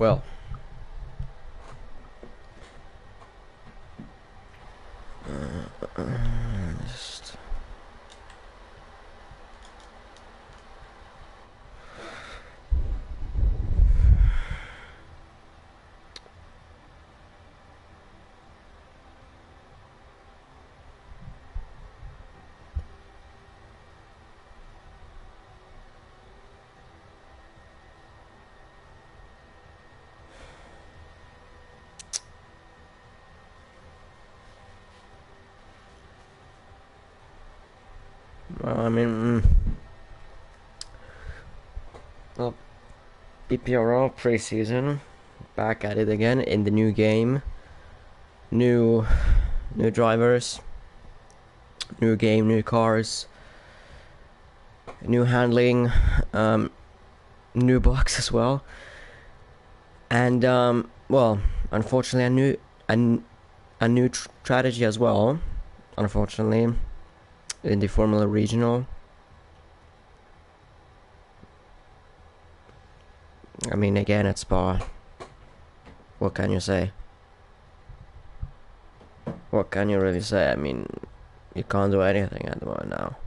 Well, just well, I mean, well, BPRL preseason, back at it again in the new game, new, new drivers, new game, new cars, new handling, new bugs as well, and well, unfortunately, a new strategy as well. Unfortunately, in the Formula Regional. I mean, again, it's Spa. What can you say? What can you really say? I mean, you can't do anything at the moment now.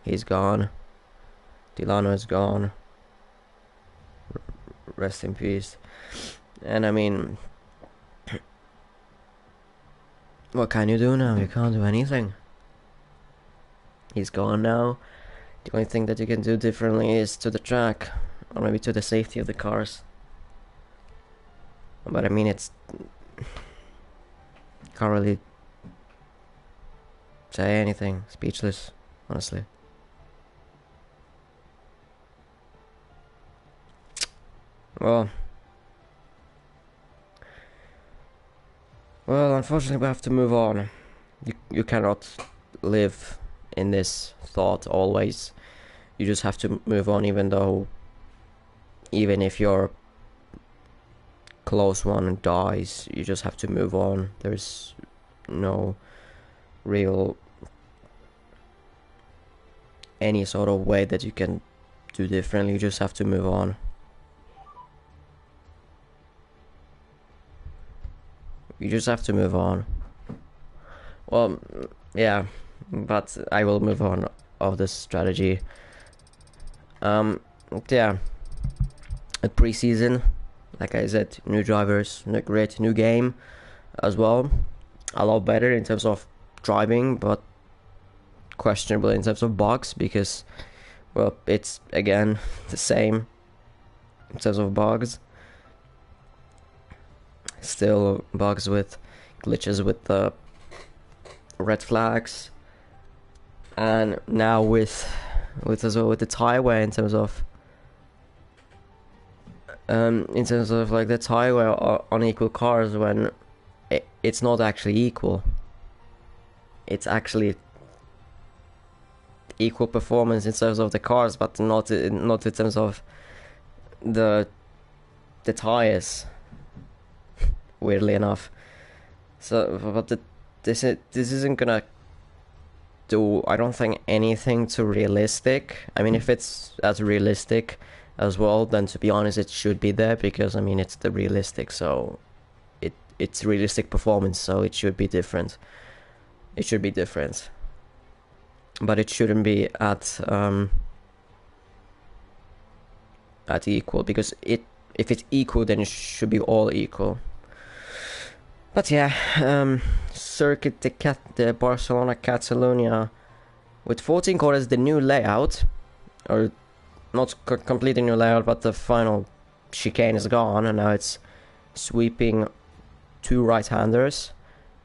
He's gone. Delano is gone. Rest in peace. And I mean, what can you do now? You can't do anything. He's gone now. The only thing that you can do differently is to the track, or maybe to the safety of the cars. But I mean, it's can't really say anything. Speechless, honestly. Well, unfortunately, we have to move on. You cannot live in this thought always. You just have to move on, even if your close one dies, you just have to move on. There's no real any sort of way that you can do differently. You just have to move on. You just have to move on. Well, yeah, but I will move on of this strategy. Yeah, at preseason, like I said, new drivers, new grid, new game as well. A lot better in terms of driving, but questionable in terms of bugs because, well, it's again the same in terms of bugs. Still bugs with glitches with the red flags, and now with as well with the tie wear in terms of like the tie wear on equal cars when it's not actually equal. It's actually equal performance in terms of the cars, but not in terms of the tires. Weirdly enough, so but this isn't gonna do, I don't think, anything too realistic. I mean, if it's as realistic as well, then to be honest, it should be there because I mean it's the realistic, so it's realistic performance, so it should be different. It should be different, but it shouldn't be at equal, because if it's equal, then it should be all equal. But yeah, Circuit de Barcelona Catalunya with 14 corners, the new layout, or not completely new layout, but the final chicane is gone, and now it's sweeping two right-handers,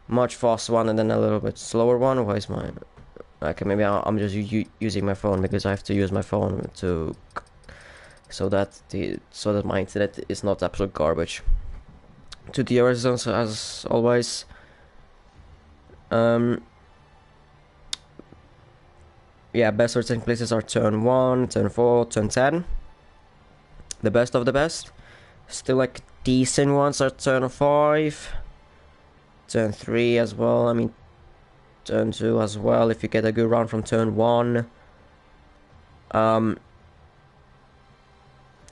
much faster one and then a little bit slower one. Why is my... Okay, maybe I'm just using my phone because I have to use my phone to so that my internet is not absolute garbage. To the horizons as always. Yeah, best starting places are turn 1, turn 4, turn 10. The best of the best. Still like decent ones are turn 5, turn 3 as well. I mean, turn 2 as well if you get a good run from turn 1.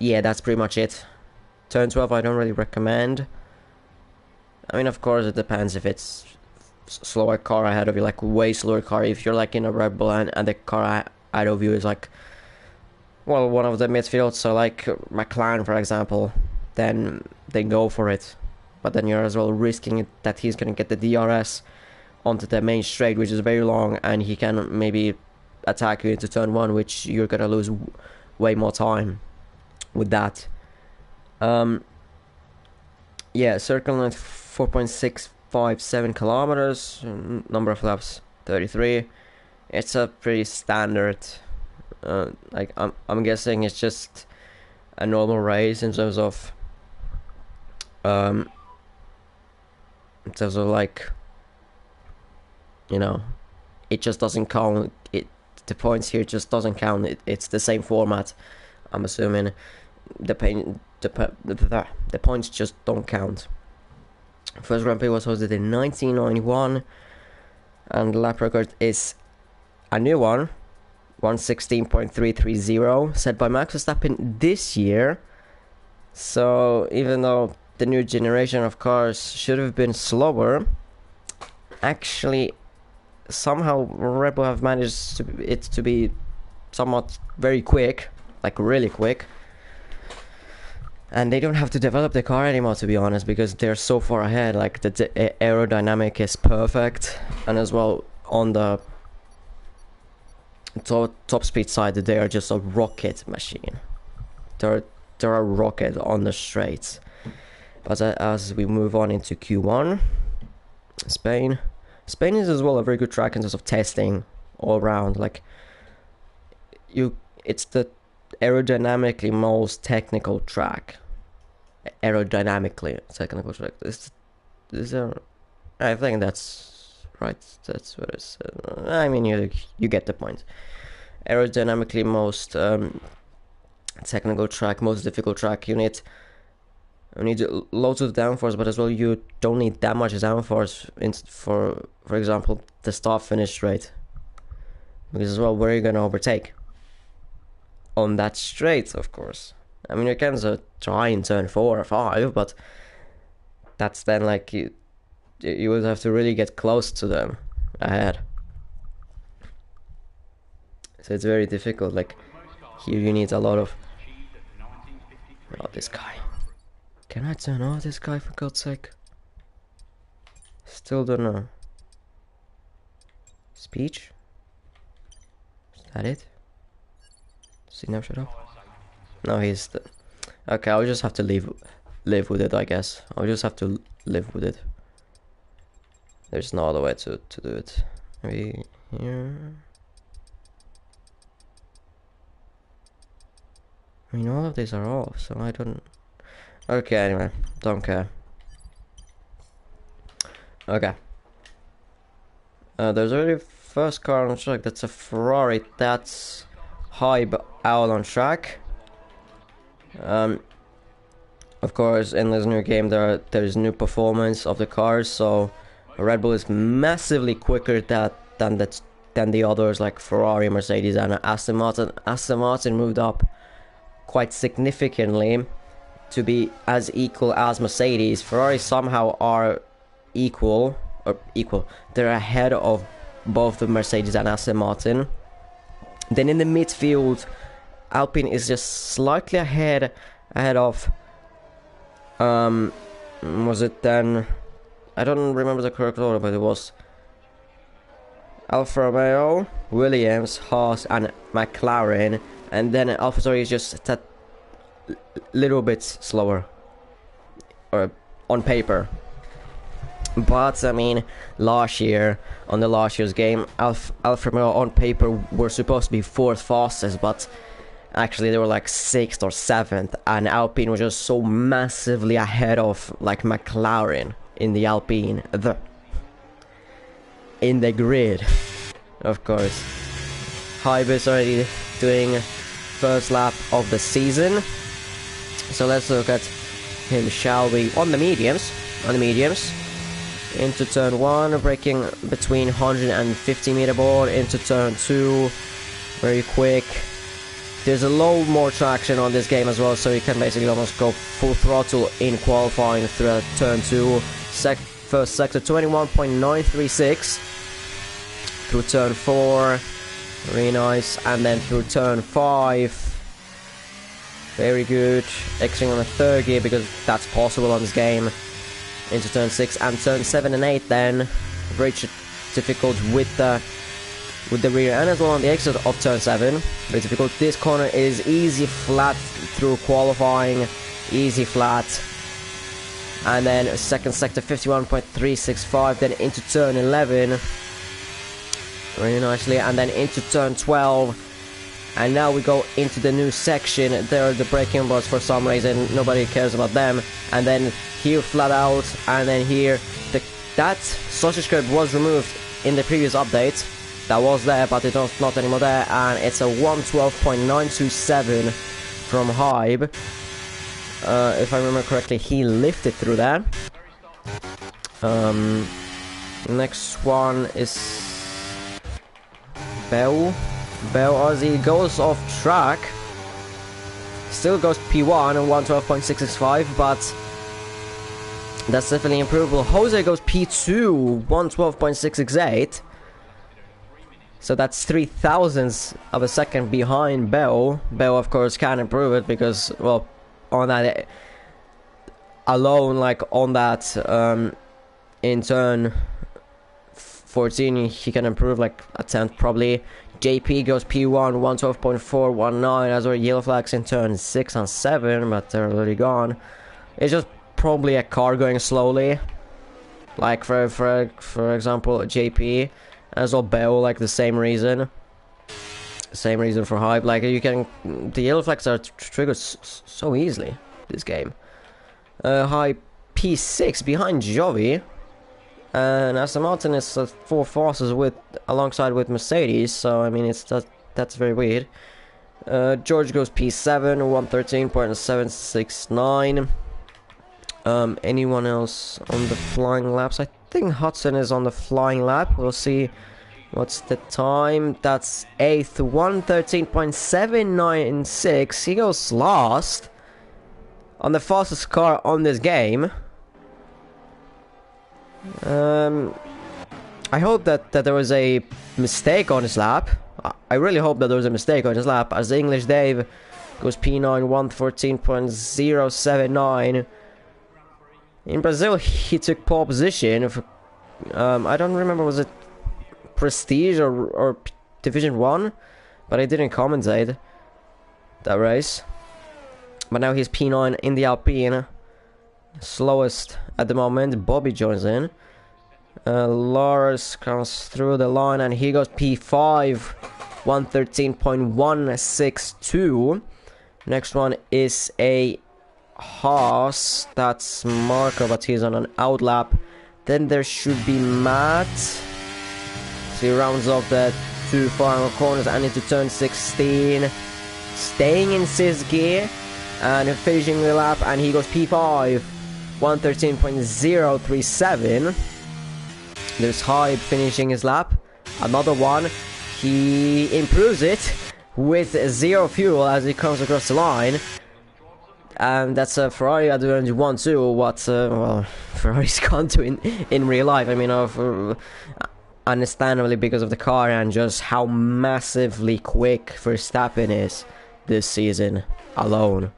Yeah, that's pretty much it. turn 12 I don't really recommend. I mean, of course, it depends if it's slower car ahead of you, like way slower car. If you're like in a Red Bull and the car ahead of you is like, well, one of the midfields, so like McLaren, for example, then they go for it. But then you're as well risking it that he's going to get the DRS onto the main straight, which is very long, and he can maybe attack you into turn 1, which you're going to lose way more time with that. Yeah, circle length 4.657 kilometers, number of laps 33. It's a pretty standard, like I'm guessing it's just a normal race in terms of like, you know, it just doesn't count. The points here just doesn't count. It's the same format. I'm assuming the points just don't count. First Grand Prix was hosted in 1991, and the lap record is a new one, 116.330, set by Max Verstappen this year. So even though the new generation of cars should have been slower, actually somehow Red Bull have managed it to be somewhat very quick, like really quick. And they don't have to develop the car anymore, to be honest, because they're so far ahead. Like the aerodynamic is perfect, and as well on the top speed side, they are just a rocket machine. They're a rocket on the straights. But as we move on into Q1, Spain is as well a very good track in terms of testing all around. Like it's the aerodynamically most technical track. Aerodynamically technical track. I think that's right. That's what it said. I mean, you get the point. Aerodynamically most technical track, most difficult track. You need loads of downforce, but as well you don't need that much downforce for example the start finish rate, because as well where are you gonna overtake on that straight? Of course, I mean you can try in turn 4 or 5, but that's then like you would have to really get close to them ahead, so it's very difficult. Like here you need a lot of this guy. Can I turn off this guy, for God's sake? Still don't know. Speech? Is that it? Does he now shut up? No, he's okay, I'll just have to live with it, I guess. I'll just have to live with it. There's no other way to do it. Maybe here. I mean, all of these are off, so I don't... Okay, anyway, don't care. Okay. There's already first car on track. That's a Ferrari. That's high out on track. Of course, in this new game, there's new performance of the cars. So Red Bull is massively quicker than the others, like Ferrari, Mercedes, and Aston Martin. Aston Martin moved up quite significantly to be as equal as Mercedes. Ferrari somehow are equal. They're ahead of both the Mercedes and Aston Martin. Then in the midfield, Alpine is just slightly ahead of was it then, I don't remember the correct order, but it was Alfa Romeo, Williams, Haas and McLaren, and then AlphaTauri is just that little bit slower, or on paper. But I mean, last year, on the last year's game, Alfa Romeo on paper were supposed to be 4th fastest, but actually they were like 6th or 7th, and Alpine was just so massively ahead of like McLaren in the Alpine, in the grid, of course. Hyber's already doing first lap of the season, so let's look at him, shall we? On the mediums, into turn 1, braking between 150 meter board, into turn 2, very quick, there's a low more traction on this game as well, so you can basically almost go full throttle in qualifying through turn 2. First sector 21.936 through turn 4, really nice, and then through turn 5, very good, exiting on the 3rd gear because that's possible on this game, into turn 6, and turn 7 and 8 then, very difficult with the rear and as well on the exit of turn 7, very difficult. This corner is easy flat through qualifying, easy flat. And then second sector 51.365, then into turn 11 really nicely, and then into turn 12, and now we go into the new section. There are the braking bars for some reason, nobody cares about them, and then here flat out, and then here that sausage curb was removed in the previous update. That was there, but it's not anymore there, and it's a 112.927 from Hybe. If I remember correctly, he lifted through that. Next one is Bell as he goes off track. Still goes P1 and 112.665, but that's definitely improvable. Jose goes P2, 112.668. So that's 0.003 of a second behind Bell. Bell, of course, can improve it because, well, on that alone, like on that in turn 14 he can improve like a tenth probably. JP goes P1, 112.419, as well yellow flags in turn 6 and 7, but they're already gone. It's just probably a car going slowly, like for example JP, as well Bell, like the same reason for Hype. Like you can, the yellow flags are triggered so easily this game. Hype P6 behind Jovi, and Aston Martin is 4 fastest alongside with Mercedes. So I mean that's very weird. George goes P7, 113.769. Anyone else on the flying laps? I think Hudson is on the flying lap. We'll see. What's the time? That's 8th, 113.796. He goes last on the fastest car on this game. I hope that there was a mistake on his lap. I really hope that there was a mistake on his lap, as English Dave goes P9, 114.079. In Brazil, he took pole position. I don't remember, was it Prestige or Division 1? But I didn't commentate that race. But now he's P9 in the Alpine. Slowest at the moment. Bobby joins in. Lars comes through the line and he goes P5, 113.162. Next one is a Haas. That's Marco, but he's on an outlap. Then there should be Matt. So he rounds off the 2 final corners and into turn 16. Staying in 6th gear and finishing the lap, and he goes P5, 113.037. There's Hybe finishing his lap. Another one. He improves it with 0 fuel as he comes across the line. And that's a Ferrari at the 1-2. What well, Ferrari's can't do in real life. I mean, understandably because of the car and just how massively quick Verstappen is this season alone.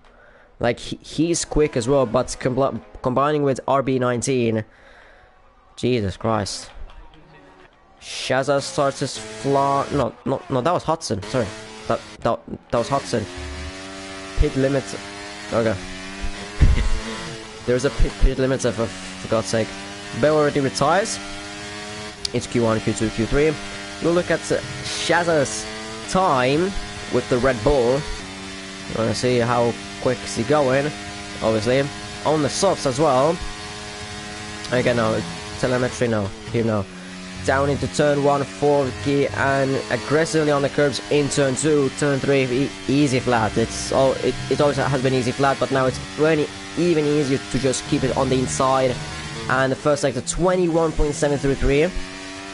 Like he's quick as well, but combining with RB19, Jesus Christ. Shazza starts his flaw. No, that was Hudson. Sorry, that was Hudson. Pit limit. Okay. There's a pit limit for God's sake. Bell already retires. It's Q1, Q2, Q3. We'll look at Shazza's time with the Red Bull. You want to see how quick is he going, obviously. On the softs as well. Again, no. Telemetry, no. Here, no. Down into turn 1, 4th gear, and aggressively on the curbs in turn 2, turn 3, easy flat. It always has been easy flat, but now it's really even easier to just keep it on the inside. And the first sector, 21.733.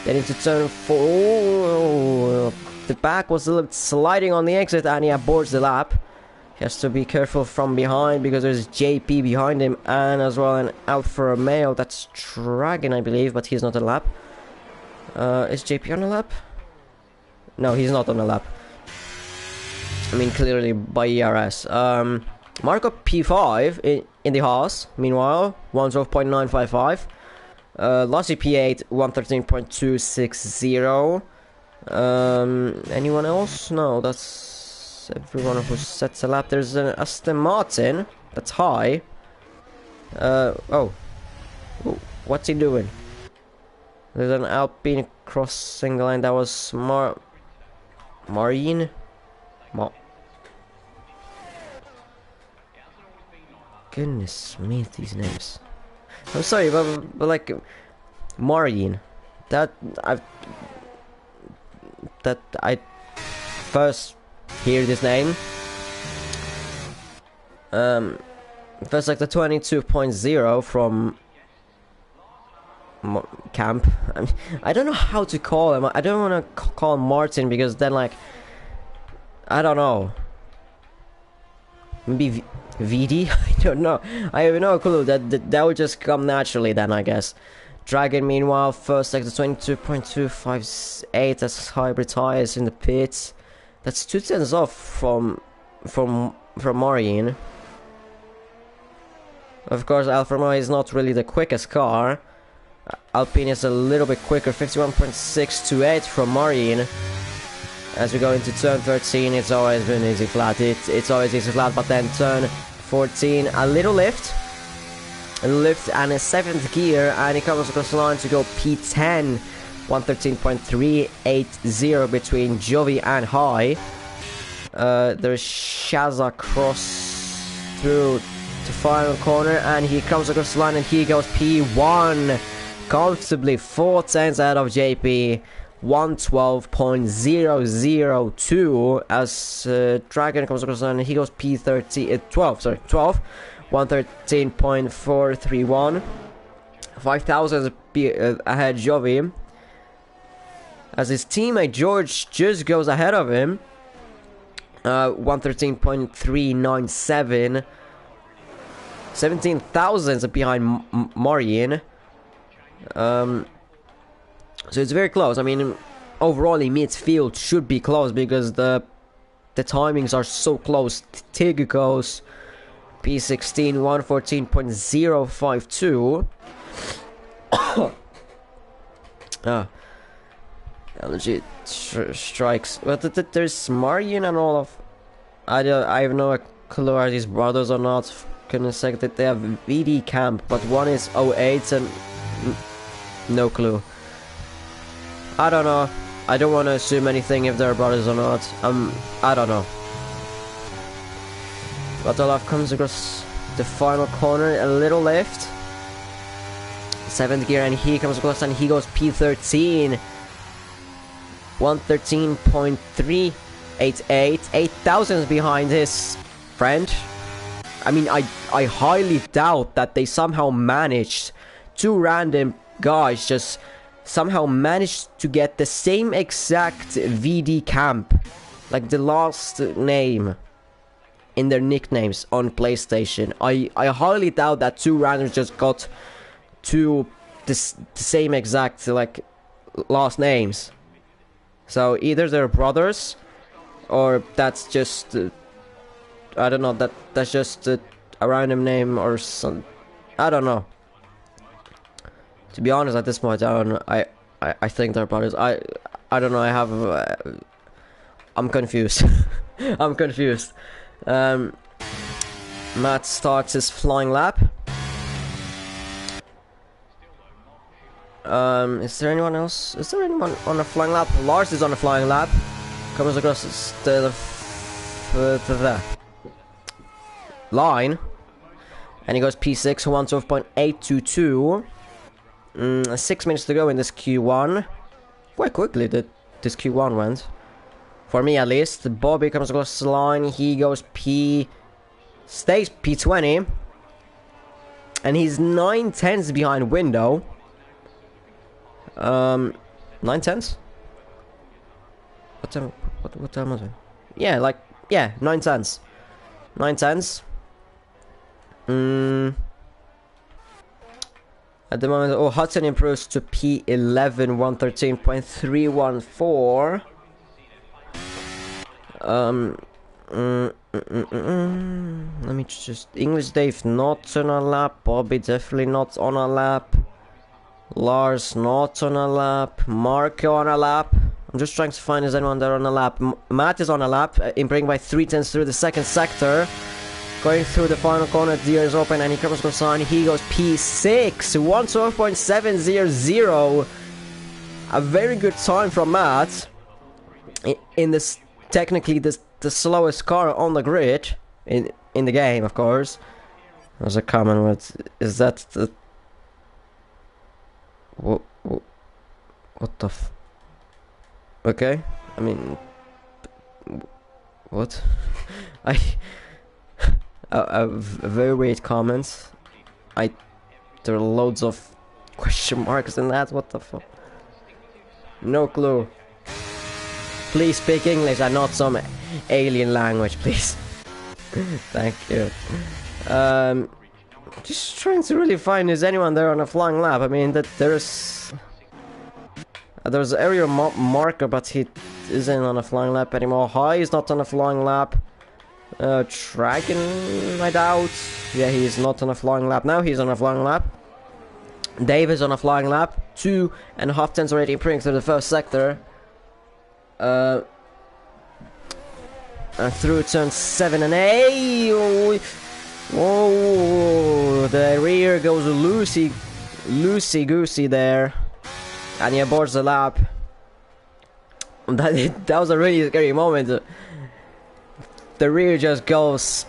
Then into turn 4, the back was a little sliding on the exit, and he aborts the lap. He has to be careful from behind because there's JP behind him, and as well an Alfa Romeo. That's Dragon, I believe, but he's not on a lap. Is JP on a lap? No, he's not on a lap. I mean, clearly by ERS. Marco P5 in the Haas, meanwhile, 112.955. Lassie P8, 113.260. Anyone else? No, that's everyone who sets a lap. There's an Aston Martin that's high. Oh, what's he doing? There's an Alpine crossing the line. That was Marine. Goodness me, these names. I'm sorry, but like Marine. That I first hear this name. First like the 22.0 from camp. I mean, I don't know how to call him. I don't want to call him Martin because then like I don't know. Maybe VD? I don't know. I have no clue. That would just come naturally then, I guess. Dragon, meanwhile, first like the 22.258 as hybrid tires in the pits. That's 2 tenths off from Marine. Of course, Alfa Romeo is not really the quickest car. Alpine is a little bit quicker, 51.628 from Marine. As we go into turn 13, it's always been easy flat. It's always easy flat, but then turn 14, a little lift and a 7th gear, and he comes across the line to go P10, 113.380 between Jovi and High. There's Shaza cross through to final corner, and he comes across the line and he goes P1, comfortably 4 tenths out of JP. 112.002 as Dragon comes across and he goes P13 12 113.431. 5,000 ahead Jovi as his teammate George just goes ahead of him, 113.397. 17,000 behind Marian. So it's very close. I mean, overall in midfield should be close because the timings are so close. Tig goes P16, 114.052. Energy strikes. But there's Marian and all of. I have no clue are these brothers or not. Couldn't say that they have VD camp, but one is 08 and no clue. I don't know. I don't want to assume anything if they're brothers or not. I don't know. But Olaf comes across the final corner, a little lift. 7th gear, and he comes across and he goes P13. 113.388. 8,000 behind his friend. I mean, I highly doubt that they somehow managed, two random guys just somehow managed to get the same exact VD camp, like the last name in their nicknames on PlayStation. I highly doubt that two randoms just got the same exact like last names. So either they're brothers, or that's just I don't know. That's just a random name or some. I don't know. To be honest, at this point, I don't know. I think they're brothers. I don't know. I'm confused. I'm confused. Matt starts his flying lap. Is there anyone else? Is there anyone on a flying lap? Lars is on a flying lap. Comes across the line, and he goes P6, 112.822. 6 minutes to go in this Q1. Quite quickly this Q1 went, for me at least. Bobby comes across the line. He goes stays P20, and he's 9 tenths behind Window. 9 tenths. What time? What time was it? Yeah, like, yeah, 9 tenths. 9 tenths. At the moment, oh, Hudson improves to P11 113.314. Let me just English Dave not on a lap, Bobby definitely not on a lap, Lars not on a lap, Marco on a lap. I'm just trying to find is anyone there on a lap. Matt is on a lap, improving by 3 tenths through the second sector. Going through the final corner, the is open and he covers the sign. He goes P6, 112.700. A very good time from Matt. In this, technically the slowest car on the grid in the game, of course. There's a comment with, is that the what the okay, I mean, what? A very weird comment. There are loads of question marks in that. What the fuck? No clue. Please speak English and not some alien language, please. Thank you. Just trying to really find is anyone there on a flying lap. I mean that there's area marker, but he isn't on a flying lap anymore. High is not on a flying lap. Dragon, I doubt. Yeah, he is not on a flying lap. Now he's on a flying lap. Dave is on a flying lap. 2.5 tenths already improving through the first sector. And through turn 7 and 8. Oh, the rear goes loosey goosey there. And he aborts the lap. That was a really scary moment. The rear just goes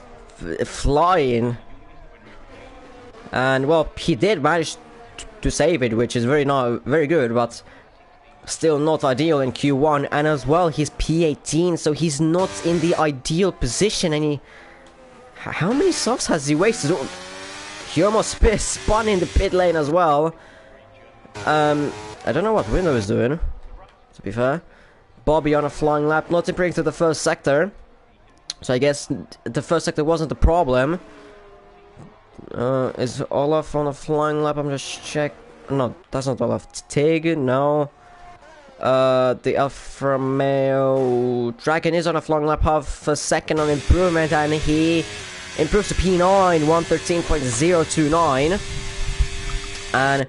flying, and well, he did manage to save it, which is very good, but still not ideal in Q1. And as well, he's P18, so he's not in the ideal position. And how many softs has he wasted? He almost spun in the pit lane as well. I don't know what Window is doing, to be fair. Bobby on a flying lap, not improving to the first sector. So I guess the first sector wasn't the problem. Is Olaf on a flying lap? I'm just check. No, that's not Olaf. Tig, no. The Alfa Romeo Dragon is on a flying lap, half a second on improvement, and he improves to P9, 113.029. And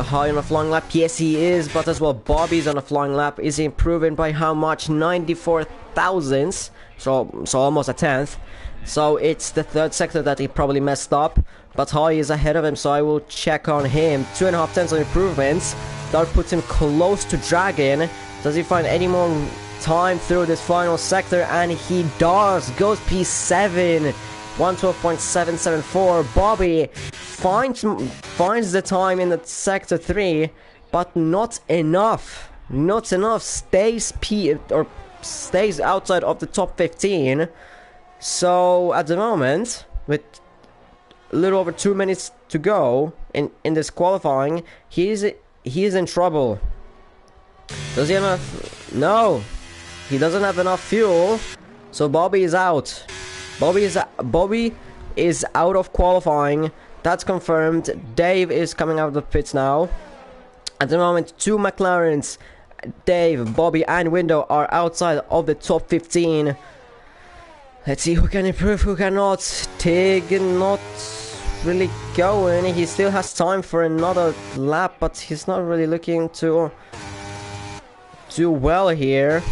high on a flying lap, yes he is, but as well Bobby's on a flying lap. Is improving by how much? 94 thousandths. So almost a tenth. So it's the third sector that he probably messed up, but High is ahead of him, so I will check on him. 2.5 tenths of improvements. That puts him close to Dragon. Does he find any more time through this final sector? And he does. Goes P7, 112.774. Bobby finds the time in the sector 3, but not enough. Not enough. Stays outside of the top 15. So at the moment, with a little over 2 minutes to go in this qualifying, he is in trouble. Does he have enough? No, he doesn't have enough fuel. So Bobby is out. Bobby is out of qualifying. That's confirmed. Dave is coming out of the pits now. At the moment, 2 McLarens, Dave, Bobby and Window, are outside of the top 15. Let's see who can improve, who cannot. Tig not really going. He still has time for another lap, but he's not really looking to do well here.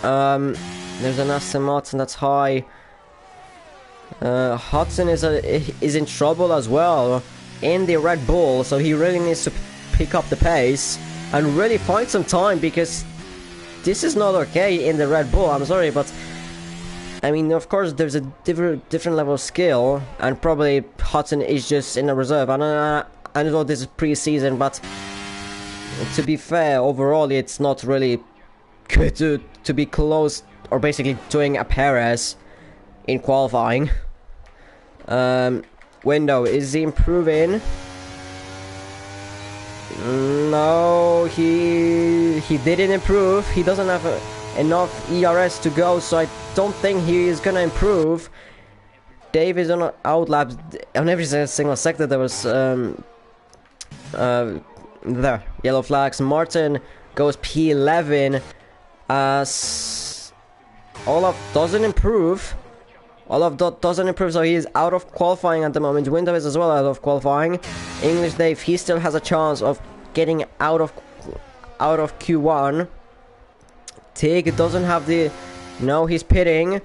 There's an Aston Martin that's high. Hudson is in trouble as well in the Red Bull, so he really needs to pick up the pace and really find some time, because this is not okay in the Red Bull. I'm sorry, but I mean, of course, there's a different level of skill, and probably Hudson is just in a reserve. I know this is pre-season, but to be fair, overall, it's not really good to be close, or basically doing a Perez in qualifying. Window, is he improving? No, he didn't improve. He doesn't have enough ERS to go, so I don't think he is gonna improve. Dave is on outlap on every single sector. There was there yellow flags. Martin goes P11. Olaf doesn't improve. Doesn't improve, so he is out of qualifying at the moment. Window is as well out of qualifying. English Dave, he still has a chance of getting out of Q1. Tig doesn't have the... No, he's pitting.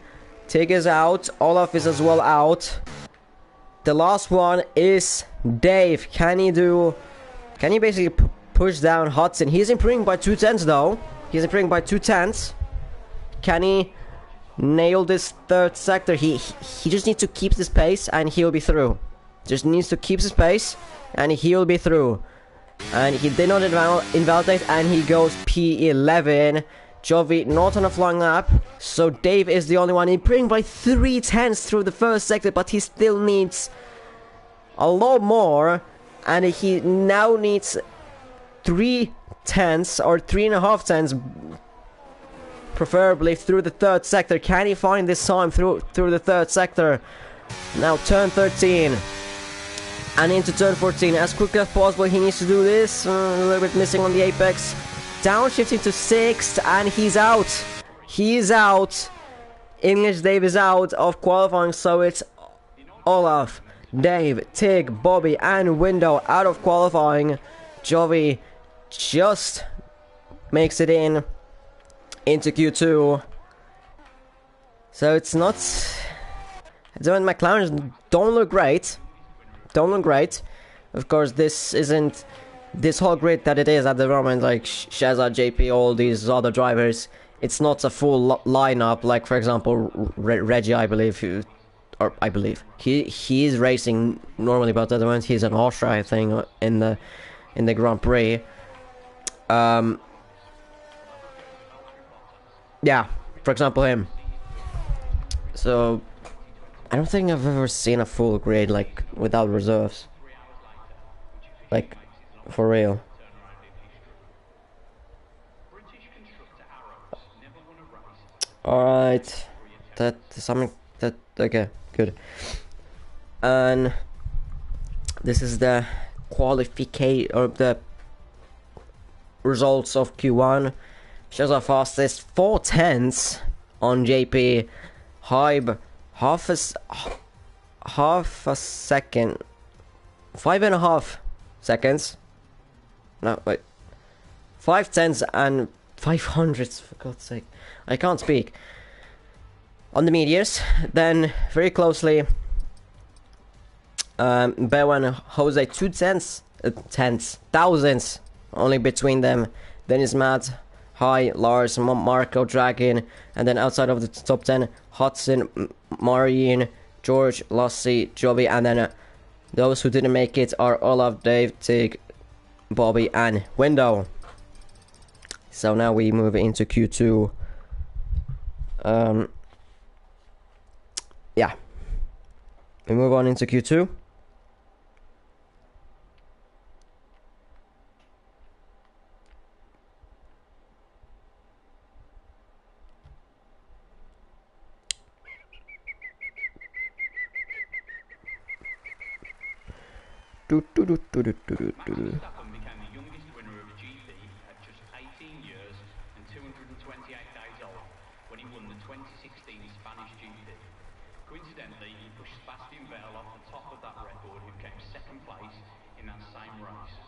Tig is out. Olaf is as well out. The last one is Dave. Can he basically push down Hudson? He's improving by 2/10 though. He's improving by 2/10. Can he nail this third sector? He just needs to keep this pace and he'll be through. Just needs to keep his pace and he'll be through. And he did not invalidate and he goes P11. Jovi not on a flying lap, so Dave is the only one improving by 3/10 through the first sector, but he still needs a lot more, and he now needs 3/10 or 3.5/10 preferably through the third sector. Can he find this time through the third sector? Now turn 13 and into turn 14 as quickly as possible. He needs to do this. A little bit missing on the apex. Downshifting to 6th and he's out. He's out. English Dave is out of qualifying, so it's Olaf, Dave, Tig, Bobby and Window out of qualifying. Jovi just makes it into Q2. So it's not... Dylan McLaren don't look great. Of course, this isn't this whole grid that it is at the moment, like Shazza, JP, all these other drivers. It's not a full lineup, like for example Reggie, I believe, he is racing normally, but at the moment he's an Austria, I think, in the Grand Prix. Yeah, for example him. So I don't think I've ever seen a full grid like without reserves, like for real. Alright, that's something that, okay, good. And this is the qualification, or the results of Q1. Shows our fastest 4/10 on JP. Hybe half a second, 5.5 seconds. No, wait, 5/10 and 500s, for God's sake. I can't speak. On the medias, then very closely, Beau and Jose, 2/10 thousandths only between them. Then is Matt, Hi, Lars, Marco, Dragon, and then outside of the top 10, Hudson, Marian, George, Lassie, Joby, and then those who didn't make it are Olaf, Dave, Tig, Bobby, and Window. So now we move into Q2. Yeah, we move on into Q2. Verstappen became the youngest winner of a GP at just 18 years and 228 days old when he won the 2016 Spanish GP. Coincidentally, he pushed Sebastian Vettel off the top of that record, who came second place in that same race.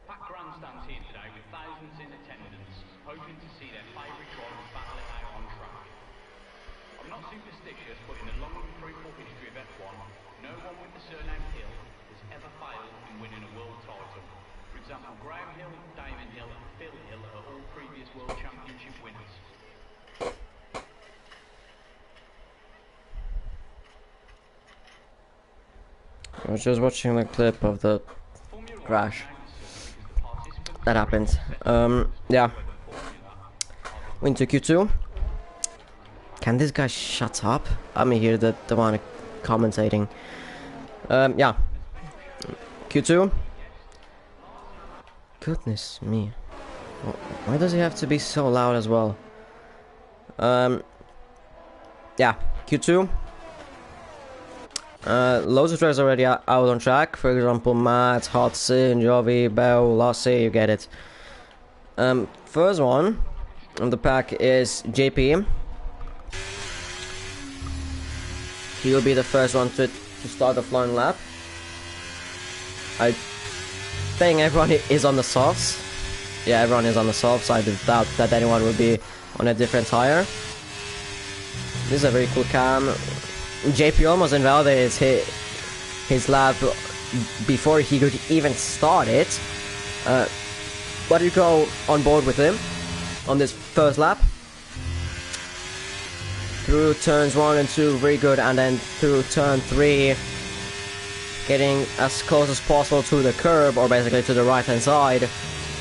Packed grandstands here today with thousands in attendance, hoping to see their favourite drivers battle it out on track. I'm not superstitious, but in the long and fruitful history of F1, no one with the surname Hill has ever failed in winning a world title. For example, Graham Hill, Damon Hill and Phil Hill are all previous world championship winners. I was just watching the clip of the crash that happened. Yeah. Into Q2. Can this guy shut up? I'm here, the one commentating. Yeah. Q2. Goodness me. Why does he have to be so loud as well? Yeah, Q2. Loads of drivers already out on track. For example, Matt, Hudson, Jovi, Bell, Lassie, you get it. First one on the pack is JP. He'll be the first one to start the flying lap. I think everyone is on the softs. Yeah, everyone is on the softs. I doubt that anyone will be on a different tire. This is a very cool cam. JP almost invalidated his lap before he could even start it. But you go on board with him on this first lap. Through turns 1 and 2, very good, and then through turn 3, getting as close as possible to the curb, or basically to the right hand side.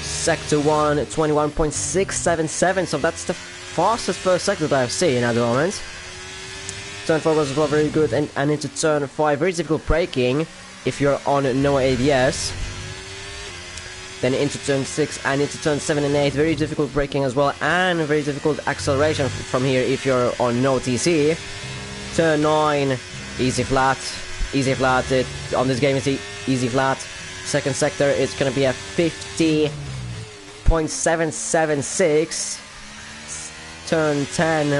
Sector 1, 21.677, so that's the fastest first sector that I've seen at the moment. Turn 4 was as well very good, and into turn 5, very difficult braking if you're on no ABS. Then into turn 6 and into turn 7 and 8, very difficult braking as well, and very difficult acceleration from here if you're on no TC. Turn 9, easy flat. Easy flat, on this game it's easy flat. Second sector, it's gonna be a 50.776. Turn 10,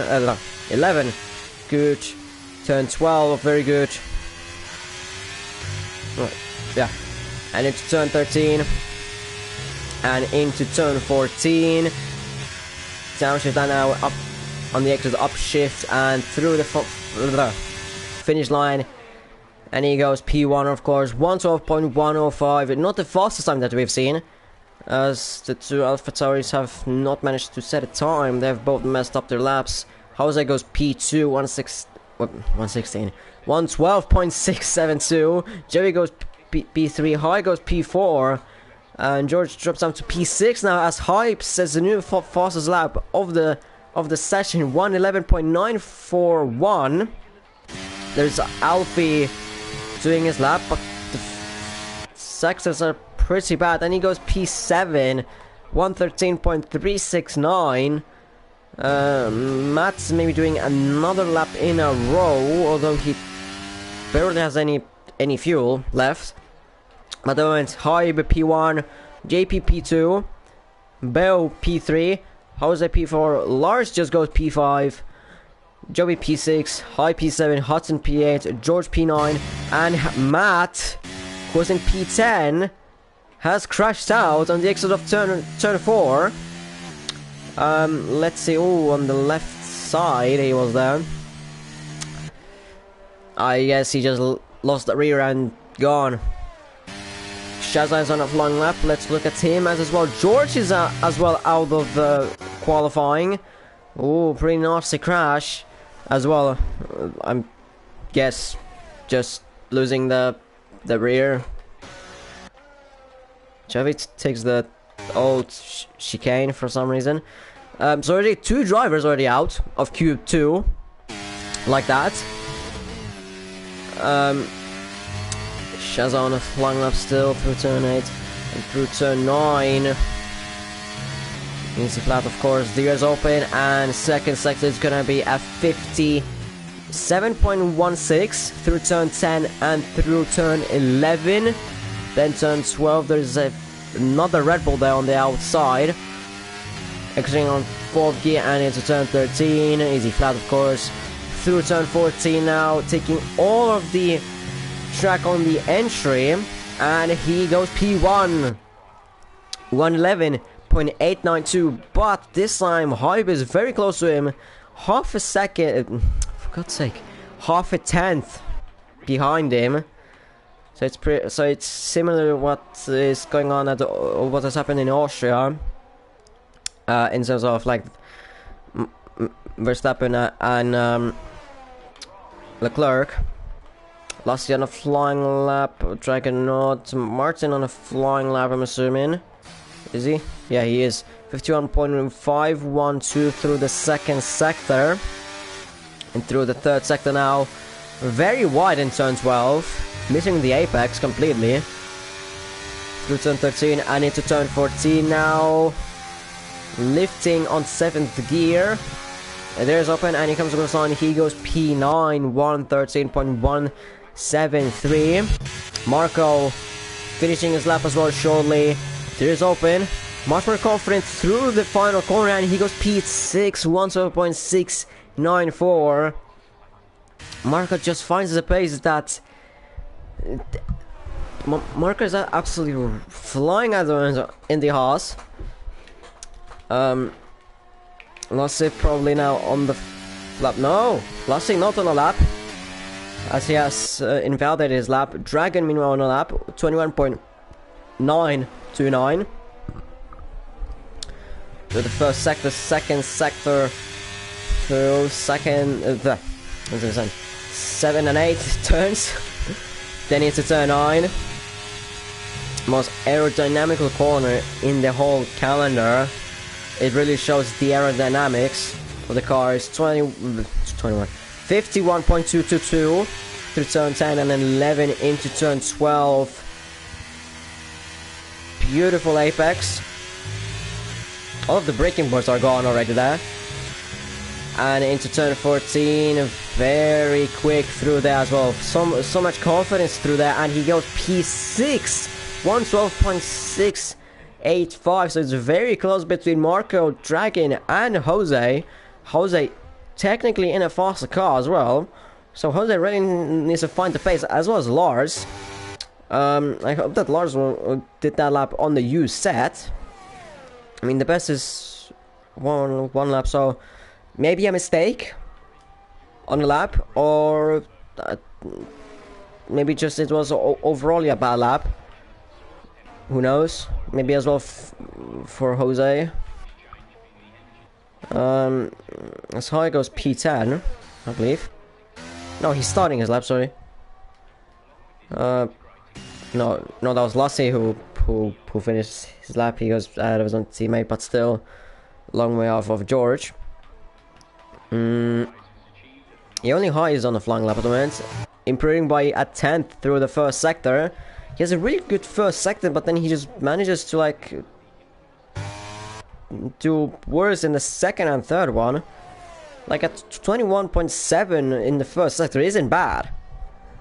11, good. Turn 12, very good. Yeah, and into turn 13. And into turn 14. Downshift, and now up on the exit, upshift, and through the finish line. And he goes P1, of course, 112.105. Not the fastest time that we've seen, as the two AlphaTauris have not managed to set a time. They've both messed up their laps. Jose goes P2, 116, 112.672. Jerry goes P3, High goes P4. And George drops down to P6 now, as Hype says the new fastest lap of the session, 111.941. There's Alfie doing his lap, but the sectors are pretty bad, and he goes P7, 113.369. Matt's maybe doing another lap in a row, although he barely has any fuel left. At the moment, Hybe P1, JP P2, Bell P3, Jose P4, Lars just goes P5, Joey P6, High P7, Hudson P8, George P9, and Matt, who's in P10, has crashed out on the exit of turn 4. Let's see, on the left side he was there. I guess he just lost the rear and gone. Shazza is on a flying lap. Let's look at him as well. George is as well out of qualifying. Oh, pretty nasty crash as well. I'm guess just losing the rear. Chevy takes the old chicane for some reason. So already 2 drivers already out of Q2 like that. Shazza on a flying lap still through turn 8 and through turn 9. Easy flat, of course. The ears open, and second sector is gonna be at 57.16 through turn 10 and through turn 11. Then turn 12, there's another Red Bull there on the outside. Exiting on 4th gear and into turn 13. Easy flat, of course. Through turn 14 now, taking all of the track on the entry, and he goes P1, 111.892, but this time Hybe is very close to him, half a second, for God's sake, half a tenth behind him. So it's similar to what is going on at what has happened in Austria, in terms of like Verstappen and Leclerc. Lassie on a flying lap, Dragonaut, Martin on a flying lap, I'm assuming. Is he? Yeah, he is. 51.512 through the second sector. And through the third sector now. Very wide in turn 12. Missing the apex completely. Through turn 13 and into turn 14 now. Lifting on 7th gear. And there's open and he comes across line. He goes P9 113.173. Marco finishing his lap as well shortly. There's open. Much more confident through the final corner and he goes P6 112.694. Marco just finds the pace that Marco is absolutely flying at the in the Haas. Lassie probably now on the lap. No, Lassie not on the lap, as he has invalidated his lap. Dragon meanwhile on the lap, 21.929. To the first sector, second sector, through second, 7 and 8 turns. Then into turn 9. Most aerodynamical corner in the whole calendar. It really shows the aerodynamics of the car. Is 51.222 through turn 10 and then 11 into turn 12. Beautiful apex. All of the braking boards are gone already there. And into turn 14, very quick through there as well. So much confidence through there, and he goes P6, 112.685. So it's very close between Marco, Dragon, and Jose. Jose technically in a faster car as well. So Jose really needs to find the pace, as well as Lars. I hope that Lars did that lap on the U set. I mean, the best is one lap, so maybe a mistake on the lap, or maybe just it was overall a bad lap. Who knows? Maybe as well for Jose. As high goes P10, I believe. No, he's starting his lap. Sorry. No, that was Lassie who finished his lap. He goes ahead of his own teammate, but still long way off of George. He only high is on the flying lap at the moment, improving by a 10th through the first sector. He has a really good first sector, but then he just manages to like do worse in the second and third one. Like at 21.7 in the first sector isn't bad,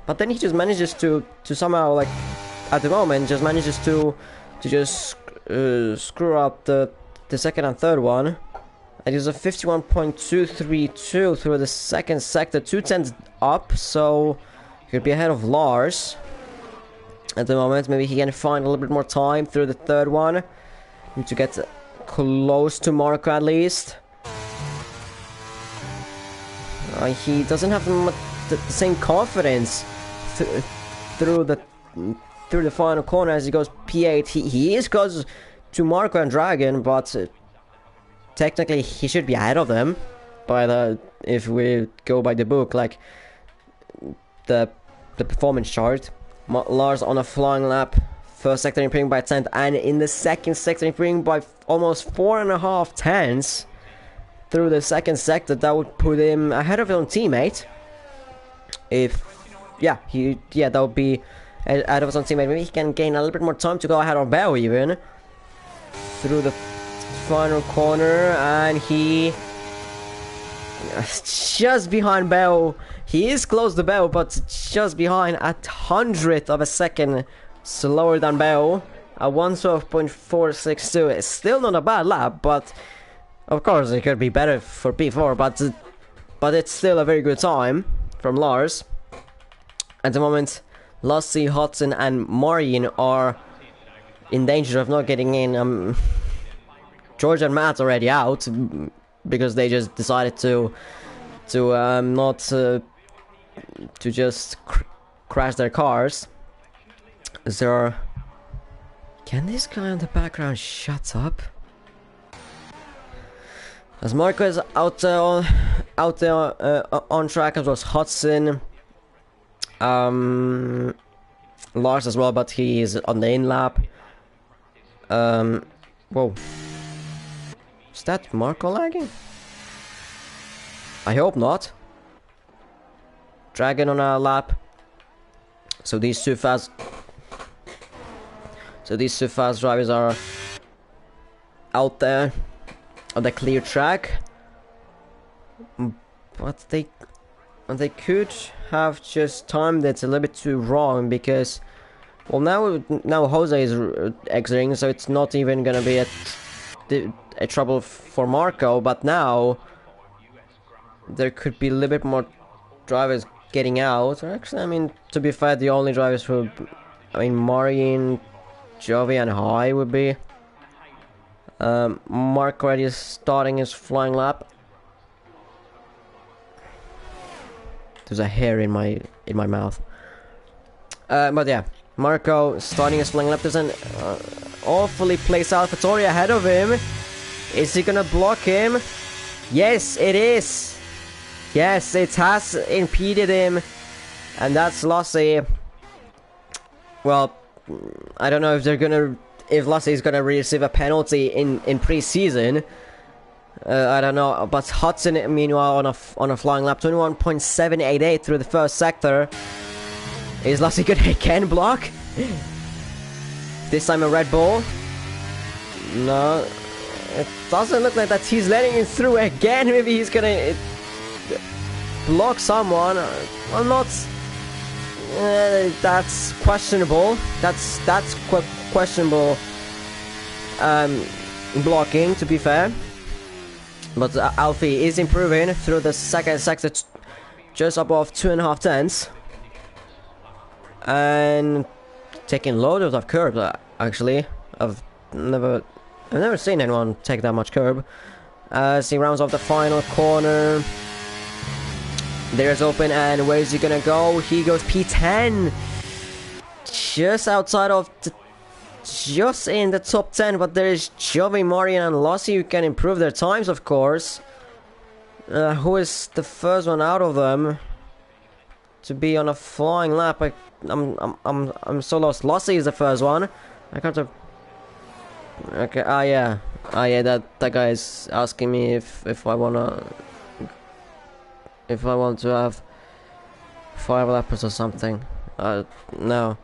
but then he just manages to somehow, like at the moment, just manages to just screw up the second and third one. And he's a 51.232 through the second sector, 2/10 up, so he could be ahead of Lars at the moment. Maybe he can find a little bit more time through the third one. Need to get close to Marco at least. He doesn't have the same confidence through the final corner as he goes P8. He is close to Marco and Dragon, but technically he should be ahead of them if we go by the book, like the performance chart. Lars on a flying lap, first sector improving by 10th, and in the second sector improving by almost 4.5 tenths through the second sector. That would put him ahead of his own teammate. That would be ahead of his own teammate. Maybe he can gain a little bit more time to go ahead of Bell even through the final corner, and he just behind Bell. He is close to Bell, but just behind, a 100th of a second slower than Bell. A 112.462. It's still not a bad lap, but of course it could be better for P4, but it's still a very good time from Lars. At the moment, Lassie, Hudson, and Marion are in danger of not getting in. George and Matt's already out because they just decided to just crash their cars. Can this guy on the background shut up? As Marco is out there on track, as well as Hudson, Lars as well, but he is on the in lap. Whoa. Is that Marco lagging? I hope not. Dragon on a lap. So these two fast drivers are out there on the clear track. But they could have just timed it a little bit too wrong, because well, now Jose is exiting, so it's not even gonna be a trouble for Marco. But now there could be a little bit more drivers getting out. Actually, I mean, to be fair, the only drivers who, I mean, Marin, Jovi, and Hai would be. Marco already is starting his flying lap. There's a hair in my mouth. But yeah, Marco starting his flying lap. There's an awfully placed AlphaTauri ahead of him. Is he gonna block him? Yes, it is. Yes, it has impeded him, and that's Lassie. Well, I don't know if Lassie is gonna receive a penalty in pre-season. I don't know, but Hudson, meanwhile, on a flying lap, 21.788 through the first sector. Is Lassie gonna again block? This time a Red Bull? No, it doesn't look like that. He's letting it through again. Maybe he's gonna block someone. Well, not. That's questionable. That's questionable. Blocking, to be fair. But Alfie is improving through the second sector, just above 2.5 tenths, and taking loads of curb. Actually, I've never seen anyone take that much curb. As he rounds off the final corner, there's open, and where is he gonna go? He goes P10, just outside of just in the top 10, but there is Jovi, Marian, and Lassie who can improve their times, of course. Who is the first one out of them to be on a flying lap? I'm so lost. Lassie is the first one. I can't have. Okay. Yeah. That guy is asking me if I want to have 5 lappers or something. No.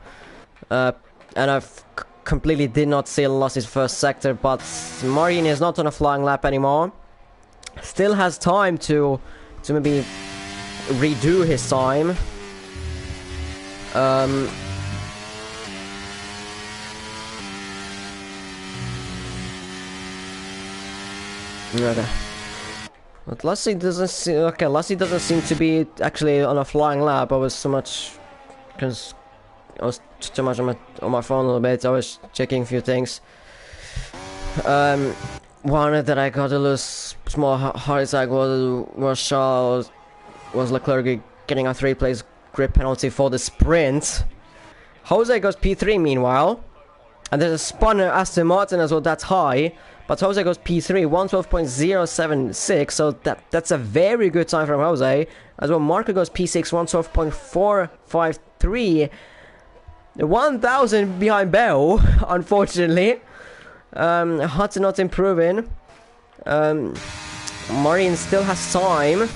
And I've completely did not see Lassie's first sector, but Marin is not on a flying lap anymore. Still has time to maybe redo his time. Okay. But Lassie doesn't seem to be actually on a flying lap. I was so much because I was too much on my phone a little bit. I was checking a few things. One that I got a little small heart attack was Leclerc getting a 3-place grip penalty for the sprint. Jose goes P3 meanwhile, and there's a spinner Aston Martin as well. That's high, but Jose goes P3, 112.076. So that's a very good time from Jose as well. Marco goes P6, 112.453. 1,000 behind Bell, unfortunately. Hudson not improving. Marin still has time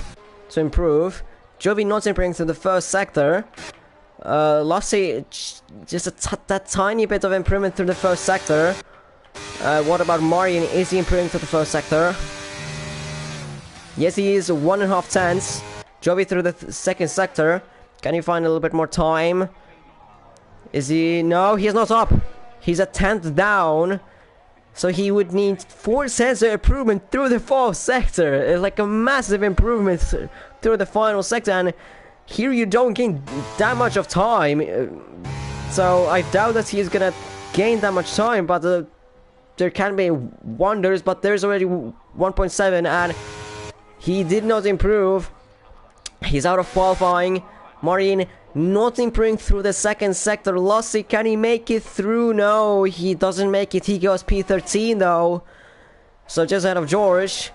to improve. Jovi not improving through the first sector. Lassie, just that tiny bit of improvement through the first sector. What about Marin? Is he improving through the first sector? Yes, he is. 1.5 tenths. Jovi through the second sector. Can he find a little bit more time? Is he? No, he is not up. He's a 10th down. So he would need 4 tenths of improvement through the fourth sector. It's like a massive improvement through the final sector. And here you don't gain that much of time. So I doubt that he's gonna gain that much time. But there can be wonders. But there's already 1.7. And he did not improve. He's out of qualifying. Marin not improving through the second sector. Lassie, can he make it through? No, he doesn't make it. He goes P13 though. So just ahead of George.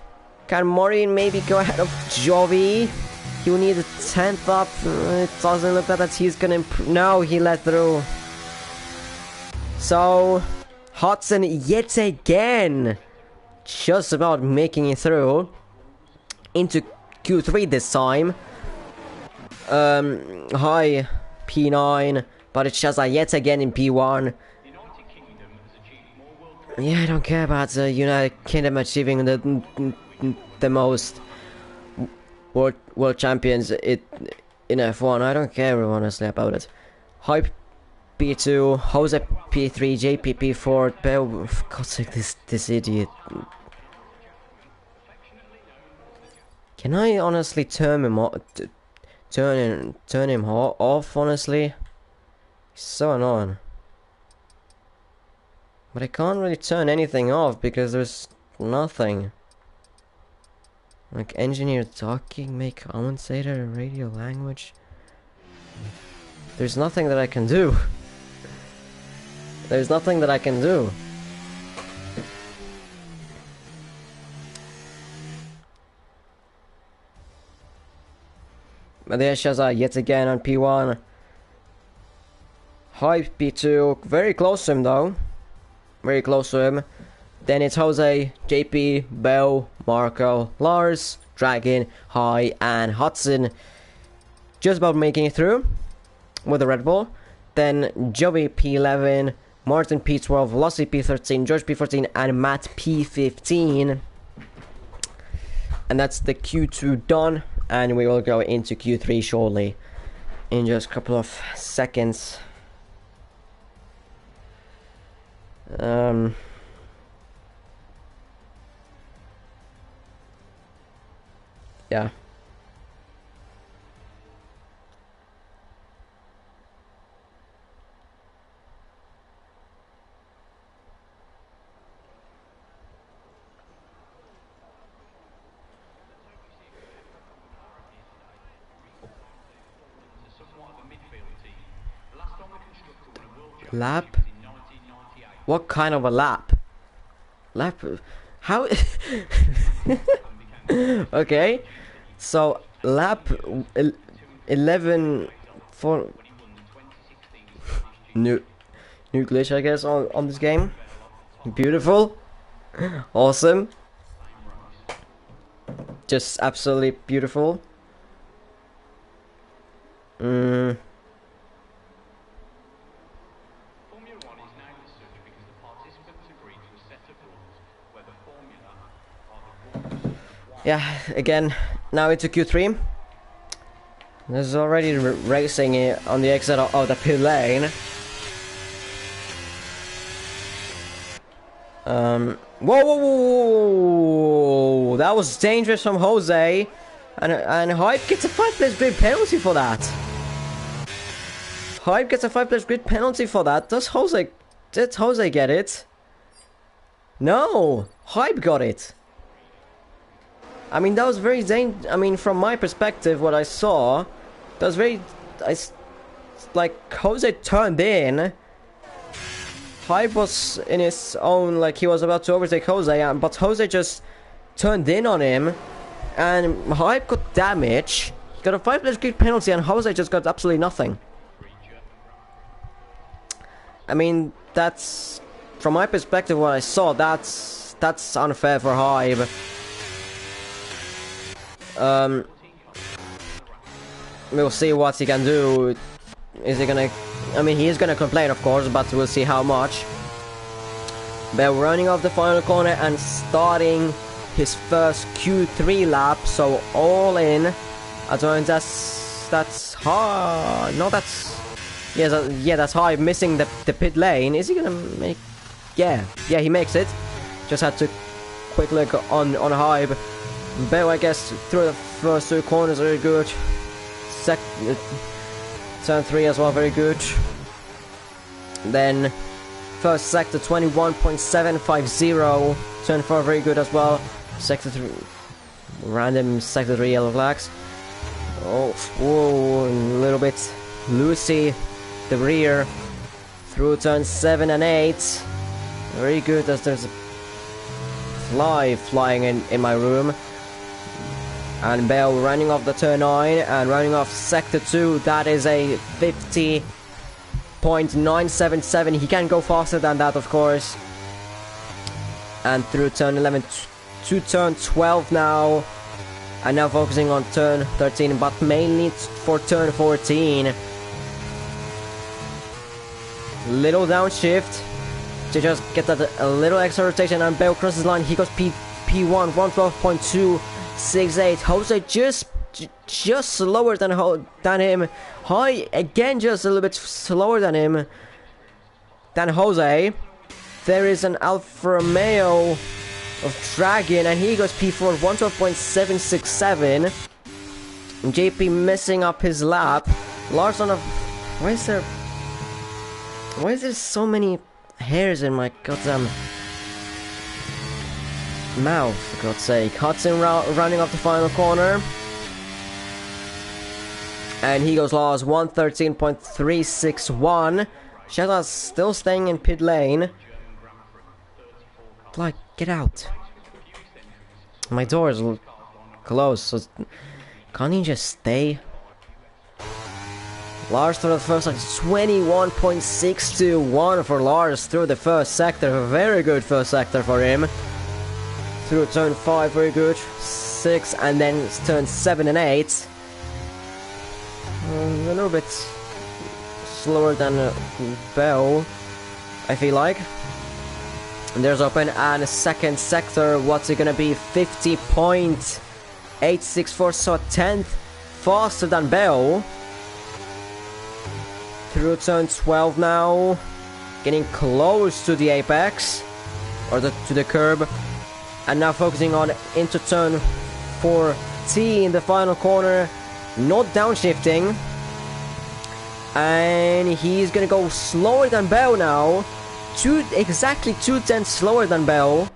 Can Marin maybe go ahead of Jovi? He will need a 10th up. It doesn't look like that he's gonna improve. No, he let through. So Hudson yet again just about making it through into Q3 this time. High P9, but it's just yet again in P1. Yeah, I don't care about the United Kingdom achieving the most world champions in F1. I don't care honestly about it. Hype P2, Jose P3, JP P4. Bell, for God's sake, this idiot. Can I honestly turn him off? Turn him off? Honestly, he's so annoying. But I can't really turn anything off because there's nothing. Like engineer talking, make commentator, radio language. There's nothing that I can do. There's nothing that I can do. But there's Shazza yet again on P1. Hype P2, very close to him though. Very close to him. Then it's Jose, JP, Bell, Marco, Lars, Dragon, High, and Hudson. Just about making it through with the Red Bull. Then Joey P11, Martin P12, Lossie P13, George P14, and Matt P15. And that's the Q2 done. And we will go into Q3 shortly. In just a couple of seconds. Yeah. Lap? What kind of a lap? Lap? How? Okay. So, lap 11 for new glitch, I guess, on this game. Beautiful. Awesome. Just absolutely beautiful. Yeah, again, now into Q3. There's already racing on the exit of the pit lane. Whoa, whoa, whoa, that was dangerous from Jose. And Hype gets a 5-place grid penalty for that. Hype gets a 5-place grid penalty for that. Did Jose get it? No, Hype got it. I mean, that was very I mean, from my perspective, what I saw, that was very... like, Jose turned in. Hype was in his own, like, he was about to overtake Jose, but Jose just turned in on him, and Hype got damage. He got a 5-place grid penalty, and Jose just got absolutely nothing. I mean, that's... from my perspective, what I saw, that's unfair for Hype. We'll see what he can do. Is he gonna... I mean, he is gonna complain, of course, but we'll see how much. They're running off the final corner and starting his first Q3 lap, so all in. I don't know, that's hard. No, that's... yeah, that's Hype missing the pit lane. Is he gonna make... yeah, he makes it. Just had to quick look on Hype. Bell, I guess, through the first two corners, very good. Turn 3 as well, very good. Then, first sector 21.750. Turn 4, very good as well. Sector 3, random sector 3 yellow flags. Oh, whoa, a little bit loosey. The rear through turn 7 and 8. Very good, as there's a fly flying in my room. And Bell running off the turn 9 and running off sector 2. That is a 50.977. He can go faster than that, of course. And through turn 11 to turn 12 now. And now focusing on turn 13, but mainly for turn 14. Little downshift to just get that a little extra rotation, and Bell crosses line. He goes P1 112.268. Jose just slower than him. High again, just a little bit slower than him. Than Jose. There is an Alfa Romeo of Dragon, and he goes P4 112.767. JP messing up his lap. Lars on a... Why is there so many hairs in my goddamn mouth, for God's sake? Hudson running off the final corner. And he goes Lars 113.361. Shazza's still staying in pit lane. Like, get out. My door is closed, so can't he just stay? Lars through the first sector, 21.621 for Lars through the first sector. A very good first sector for him. Through turn 5, very good. 6, and then turn 7 and 8. A little bit slower than Bell, I feel like. And there's open, and a second sector, what's it gonna be? 50.864, so a 10th faster than Bell. Through turn 12 now, getting close to the apex, or to the curb, and now focusing on into turn 14, the final corner, not downshifting, and he's gonna go slower than Bell now, exactly 2/10 slower than Bell.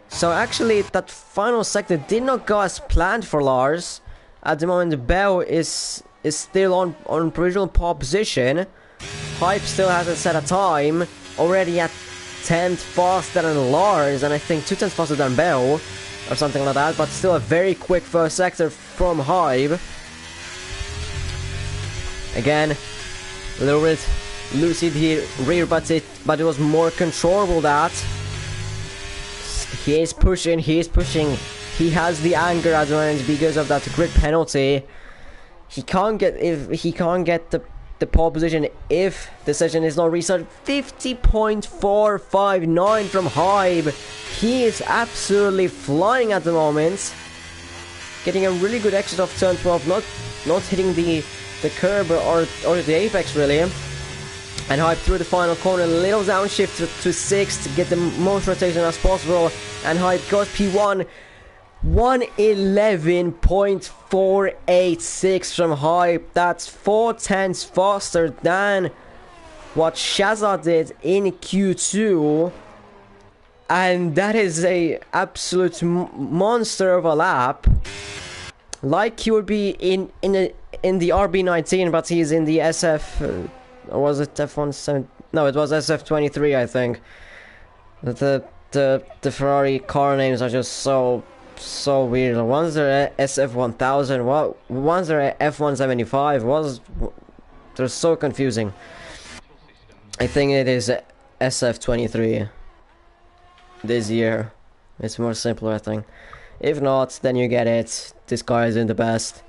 So actually that final sector did not go as planned for Lars. At the moment Bell is still on provisional pole position. Hype still hasn't set a time, already at 10th faster than Lars, and I think 2/10 faster than Bell, or something like that, but still a very quick first sector from Hype. Again, a little bit lucid here, rear, but it was more controllable. That he is pushing, he has the anger at the moment because of that grid penalty. He can't get the pole position if the session is not restarted. 50.459 from Hybe. He is absolutely flying at the moment, getting a really good exit off turn 12, not hitting the curb or the apex really. And Hype through the final corner, little downshift to 6 to get the most rotation as possible, and Hype goes P1 111.486 from Hype. That's 4/10 faster than what Shazza did in Q2, and that is a absolute monster of a lap. Like he would be in the RB19, but he's in the SF. Or was it F17? No, it was SF23, I think. The Ferrari car names are just so weird. One's they're SF1000, one's they're F175. They're so confusing. I think it is SF23 this year. It's more simpler, I think. If not, then you get it. This car isn't the best.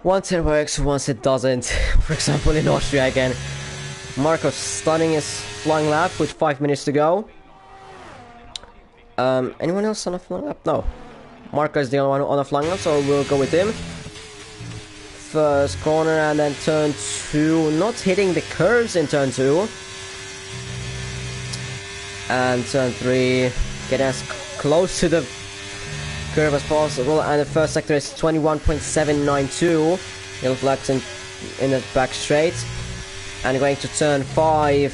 Once it works, once it doesn't. For example, in Austria again. Marco starting his flying lap with 5 minutes to go. Anyone else on a flying lap? No. Marco is the only one on a flying lap, so we'll go with him. First corner and then turn 2. Not hitting the curves in turn 2. And turn 3. Getting as close to the curve as possible, and the first sector is 21.792. Little flex in the back straight, and going to turn 5.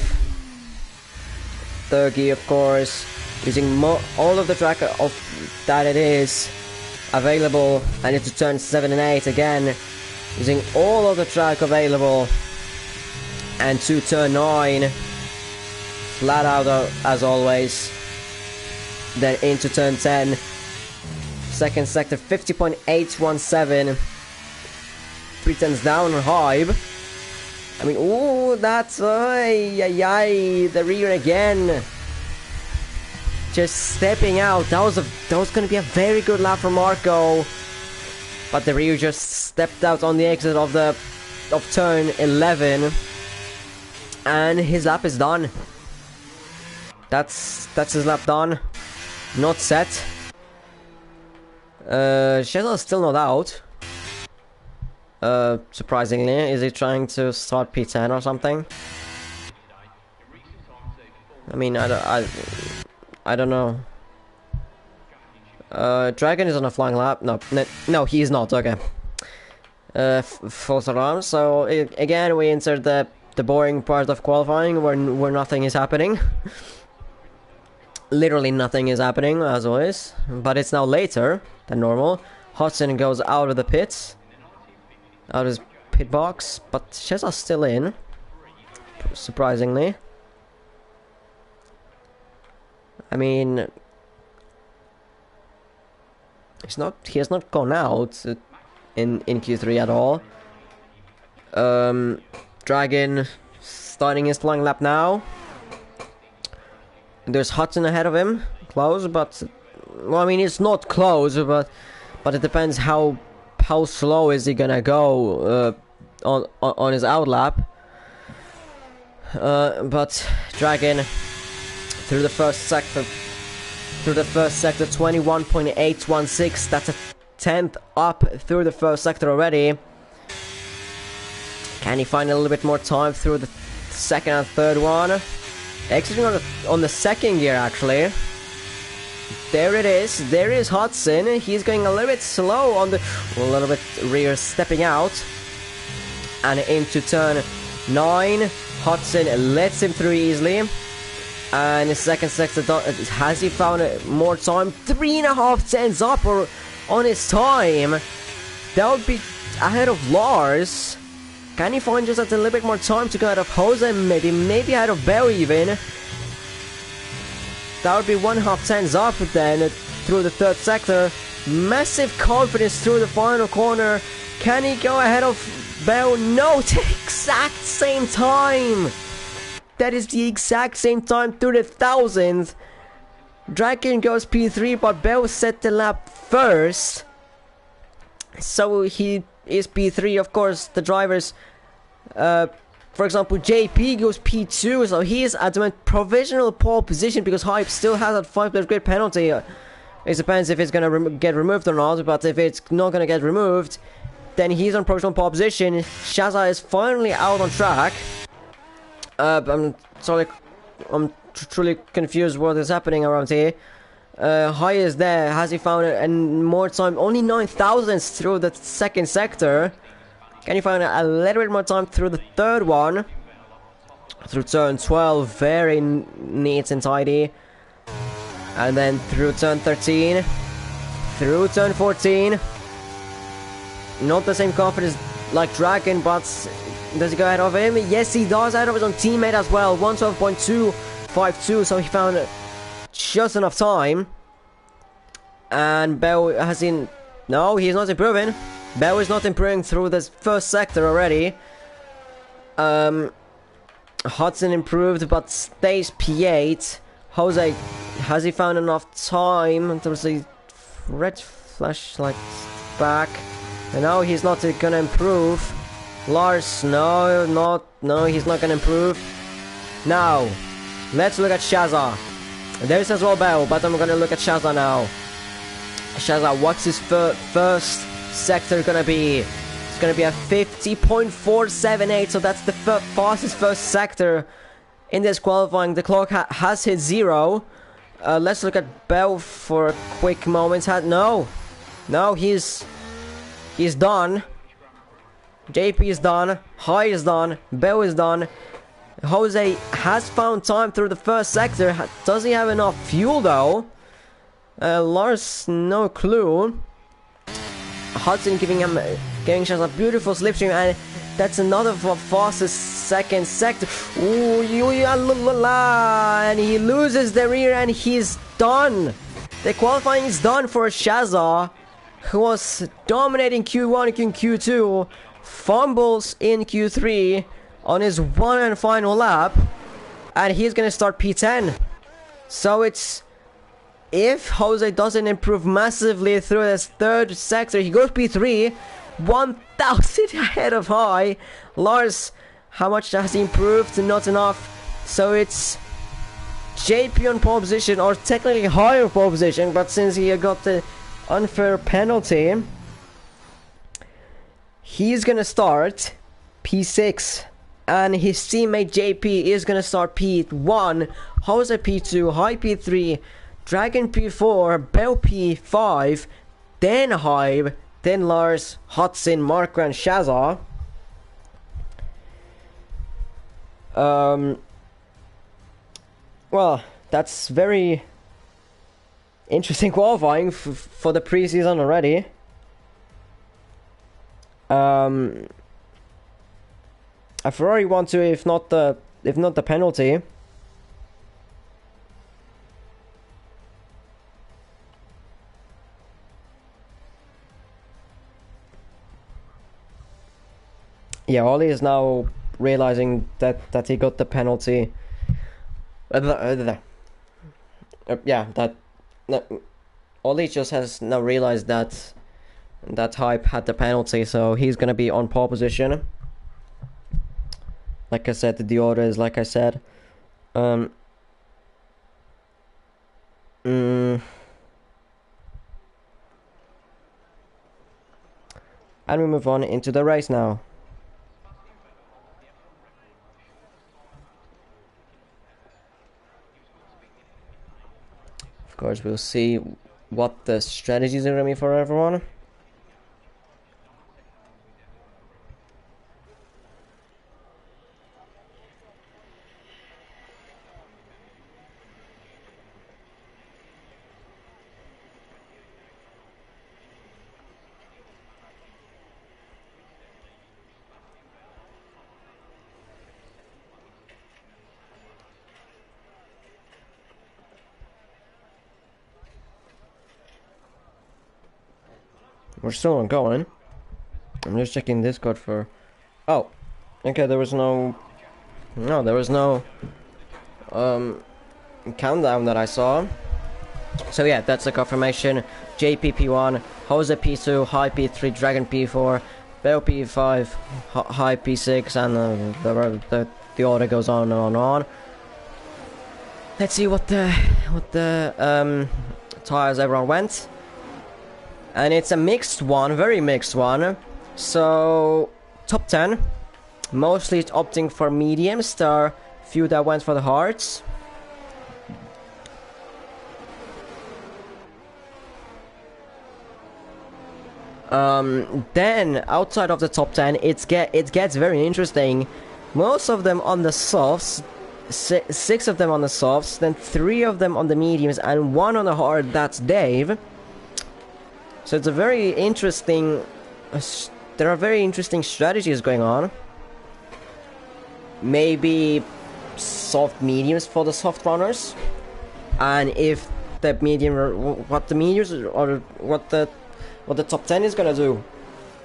Third gear, of course, using all of the track of that it is available, and into turn 7 and 8 again, using all of the track available, and to turn 9, flat out as always. Then into turn 10. Second sector 50.817. 3/10 down on Hybe. I mean, ooh, that's the rear again. Just stepping out. That was gonna be a very good lap for Marco. but the rear just stepped out on the exit of turn 11, and his lap is done. That's his lap done. Not set. Shazza's still not out. Surprisingly, is he trying to start P10 or something? I mean, I don't know. Dragon is on a flying lap. No, he is not. Okay. False alarm. So again, we entered the boring part of qualifying where nothing is happening. Literally nothing is happening as always. But it's now later than normal. Hudson goes out of the pits, out of his pit box, but Shazza's still in. Surprisingly. I mean, he has not gone out in Q3 at all. Dragon starting his flying lap now. There's Hudson ahead of him, close, but well, I mean it's not close, but it depends how slow is he gonna go on his out lap. But Dragon through the first sector, 21.816. That's a 10th up through the first sector already. Can he find a little bit more time through the second and third one? Exiting on the second gear, actually. There it is. There is Hudson. He's going a little bit slow on a little bit rear, stepping out. And into turn 9. Hudson lets him through easily. And the second sector, has he found more time? 3.5 tenths up on his time. That would be ahead of Lars. Can he find just a little bit more time to go out of Jose? Maybe ahead of Bell even. That would be 1.5 tenths up then through the third sector. Massive confidence through the final corner. Can he go ahead of Bell? No, the exact same time. That is the exact same time through the 1000th. Dragon goes P3, but Bell set the lap first. So he is P3, of course. The drivers, for example, JP goes P2, so he is at the provisional pole position because Hype still has that 5-place grid penalty. It depends if it's gonna get removed or not, but if it's not gonna get removed, then he's on provisional pole position. Shazza is finally out on track. I'm sorry, I'm truly confused what is happening around here. High is there. Has he found it? And more time? Only 9 thousandths through the second sector. Can you find a little bit more time through the third one? Through turn 12, very neat and tidy. And then through turn 13. Through turn 14. Not the same confidence like Dragon, but does he go ahead of him? Yes, he does, ahead of his own teammate as well. 112.252, so he found just enough time. And Bell has in... No, he's not improving. Bell is not improving through this first sector already. Hudson improved, but stays P8. Jose, has he found enough time? There's a red flashlight back. And now he's not gonna improve. Lars, no, he's not gonna improve. Now, let's look at Shazza. There's as well Bell, but I'm gonna look at Shazza now. Shazza, what's his first sector gonna be? It's gonna be a 50.478, so that's the fastest first sector in this qualifying. The clock has hit 0. Let's look at Bell for a quick moment. No, he's done. JP is done. High is done. Bell is done. Jose has found time through the first sector. Does he have enough fuel though? Lars, no clue. Hudson giving Shaz a beautiful slipstream, and that's another fastest second sector. Ooh, and he loses the rear, and he's done. The qualifying is done for Shazza, who was dominating Q1 and Q2, fumbles in Q3 on his one and final lap, and he's gonna start P10. So it's if Jose doesn't improve massively through this third sector, he goes P3, 1000 ahead of high. Lars, how much has he improved? Not enough. So it's JP on pole position, or technically higher pole position, but since he got the unfair penalty, he's gonna start P6, and his teammate JP is gonna start P1, Jose P2, High P3, Dragon P4, Bell P5, then Hive, then Lars, Hudson, Marco, and Shazza. Well, that's very interesting qualifying for the preseason already. A Ferrari won to, if not the penalty. Yeah, Ollie is now realizing that he got the penalty. Ollie just has now realized that Hype had the penalty, so he's gonna be on pole position. Like I said, the order is like I said. And we move on into the race now. Of course, we'll see what the strategies are gonna be for everyone. We're still on going. I'm just checking Discord for... Oh, okay, there was no countdown that I saw. So yeah, that's the confirmation. JP P1, Jose P2, High P3, Dragon P4, Bell P5, High P6, and the order goes on and on and on. Let's see what the tires everyone went. And it's a mixed one, very mixed one. So, top 10. Mostly opting for mediums. There are few that went for the hards. Then, outside of the top 10, it gets very interesting. Most of them on the softs. 6 of them on the softs. Then 3 of them on the mediums. And 1 on the hard, that's Dave. So it's a very interesting... there are very interesting strategies going on. Maybe soft mediums for the soft runners. And if the medium... what the mediums or what the top 10 is gonna do.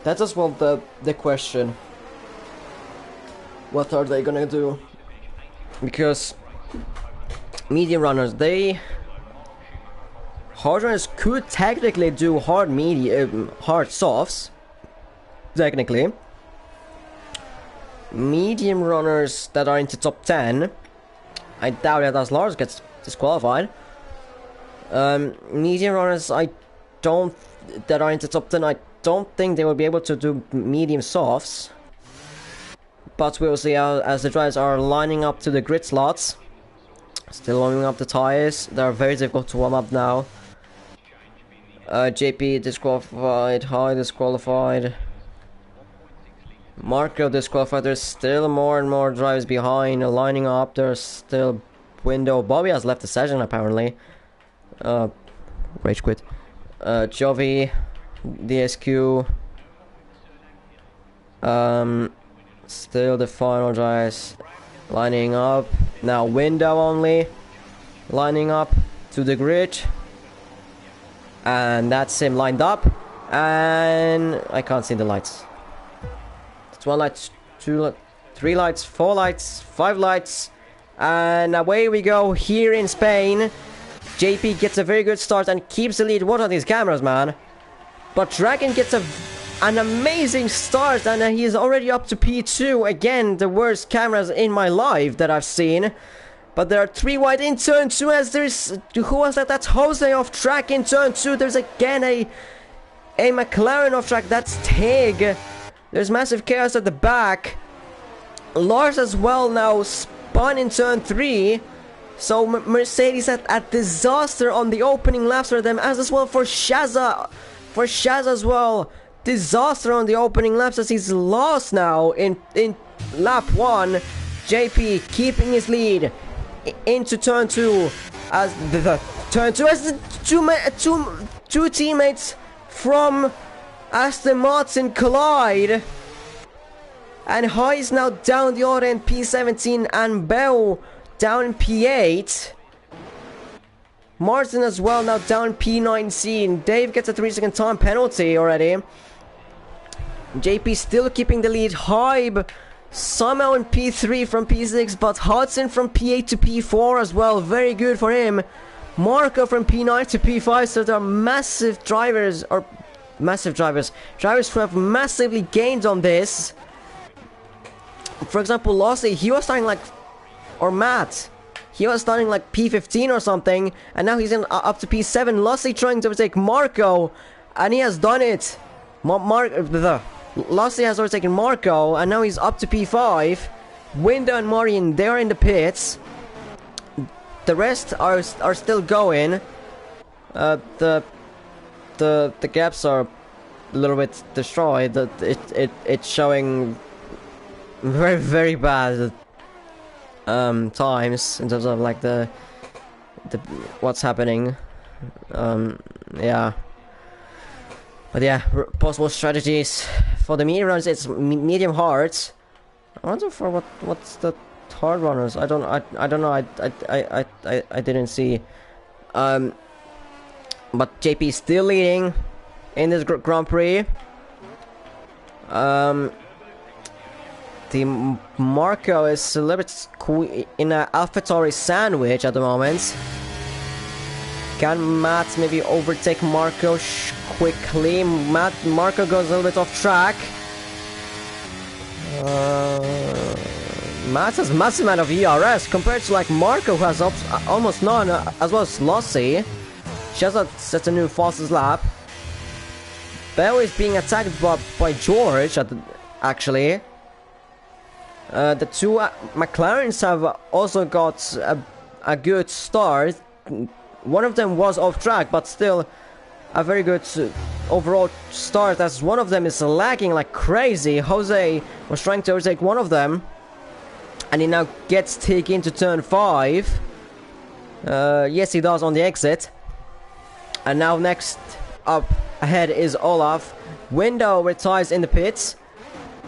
That's as well the question. What are they gonna do? Because medium runners, hard runners could technically do hard softs. Technically. Medium runners that are into top 10, I doubt it as Lars gets disqualified. Medium runners that are into top 10, I don't think they will be able to do medium softs. But we'll see as the drivers are lining up to the grid slots. Still warming up the tires. They are very difficult to warm up now. JP disqualified, High disqualified, Marco disqualified. There's still more and more drivers behind, lining up. There's still window. Bobby has left the session apparently. Rage quit. Jovi, DSQ. Still the final drivers lining up. Now window only, lining up to the grid. And that's him lined up, and I can't see the lights. It's 1 light, 2 light, 3 lights, 4 lights, 5 lights, and away we go here in Spain. JP gets a very good start and keeps the lead. What are these cameras, man? But Dragon gets an amazing start, and he's already up to P2. Again, the worst cameras in my life that I've seen. But there are 3 wide in turn 2 as there's... Who was that? That's Jose off track in turn 2. There's again a McLaren off track. That's Tig. There's massive chaos at the back. Lars as well now spun in turn 3. So Mercedes had a disaster on the opening laps for them, as well for Shazza. For Shazza as well. Disaster on the opening laps as he's lost now in lap 1. JP keeping his lead into turn 2 as the turn 2 as the two teammates from Aston Martin collide, and Hayes now down the order in P17 and Bell down in P8. Martin as well now down in P19. Dave gets a 3-second time penalty already. JP still keeping the lead. Hybe somehow in P3 from P6, but Hudson from P8 to P4 as well. Very good for him. Marco from P9 to P5. So there are massive drivers, drivers who have massively gained on this. For example, Lossie, he was starting like, or Matt, he was starting like P15 or something, and now he's in up to P7. Lossie trying to overtake Marco, and he has done it. Lossie has overtaken Marco, and now he's up to P5. Window and Marion, they are in the pits. The rest are still going. The gaps are a little bit destroyed. It's showing very, very bad times in terms of like the what's happening. Yeah. But yeah, possible strategies for the medium runners. It's medium hard. I wonder for what's the hard runners. I don't know. I didn't see. But JP still leading in this Grand Prix. The Marco is a little bit in an AlphaTauri sandwich at the moment. Can Matt maybe overtake Marco quickly? Marco goes a little bit off track. Matt has massive amount of ERS compared to like Marco, who has almost none, as well as Lossie. She has set a new fastest lap. Bell is being attacked by George, actually. The two McLarens have also got a good start. One of them was off track, but still a very good overall start, as one of them is lagging like crazy. Jose was trying to overtake one of them, and he now gets taken into turn 5. Yes, he does on the exit. And now next up ahead is Olaf. Window retires in the pits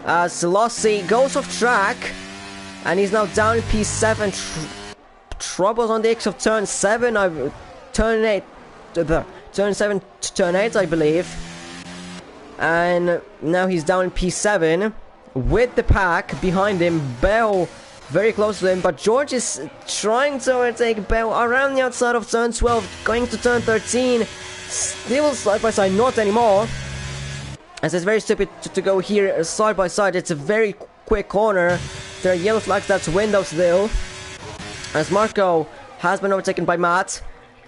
as Lossie goes off track, and he's now down in P7. Troubles on the exit of turn 7. Turn 8, turn 7 to turn 8, I believe. And now he's down in P7 with the pack behind him. Bell very close to him, but George is trying to overtake Bell around the outside of turn 12, going to turn 13. Still side by side, not anymore. As it's very stupid to go here side by side. It's a very quick corner. There are yellow flags, that's window still. As Marco has been overtaken by Matt.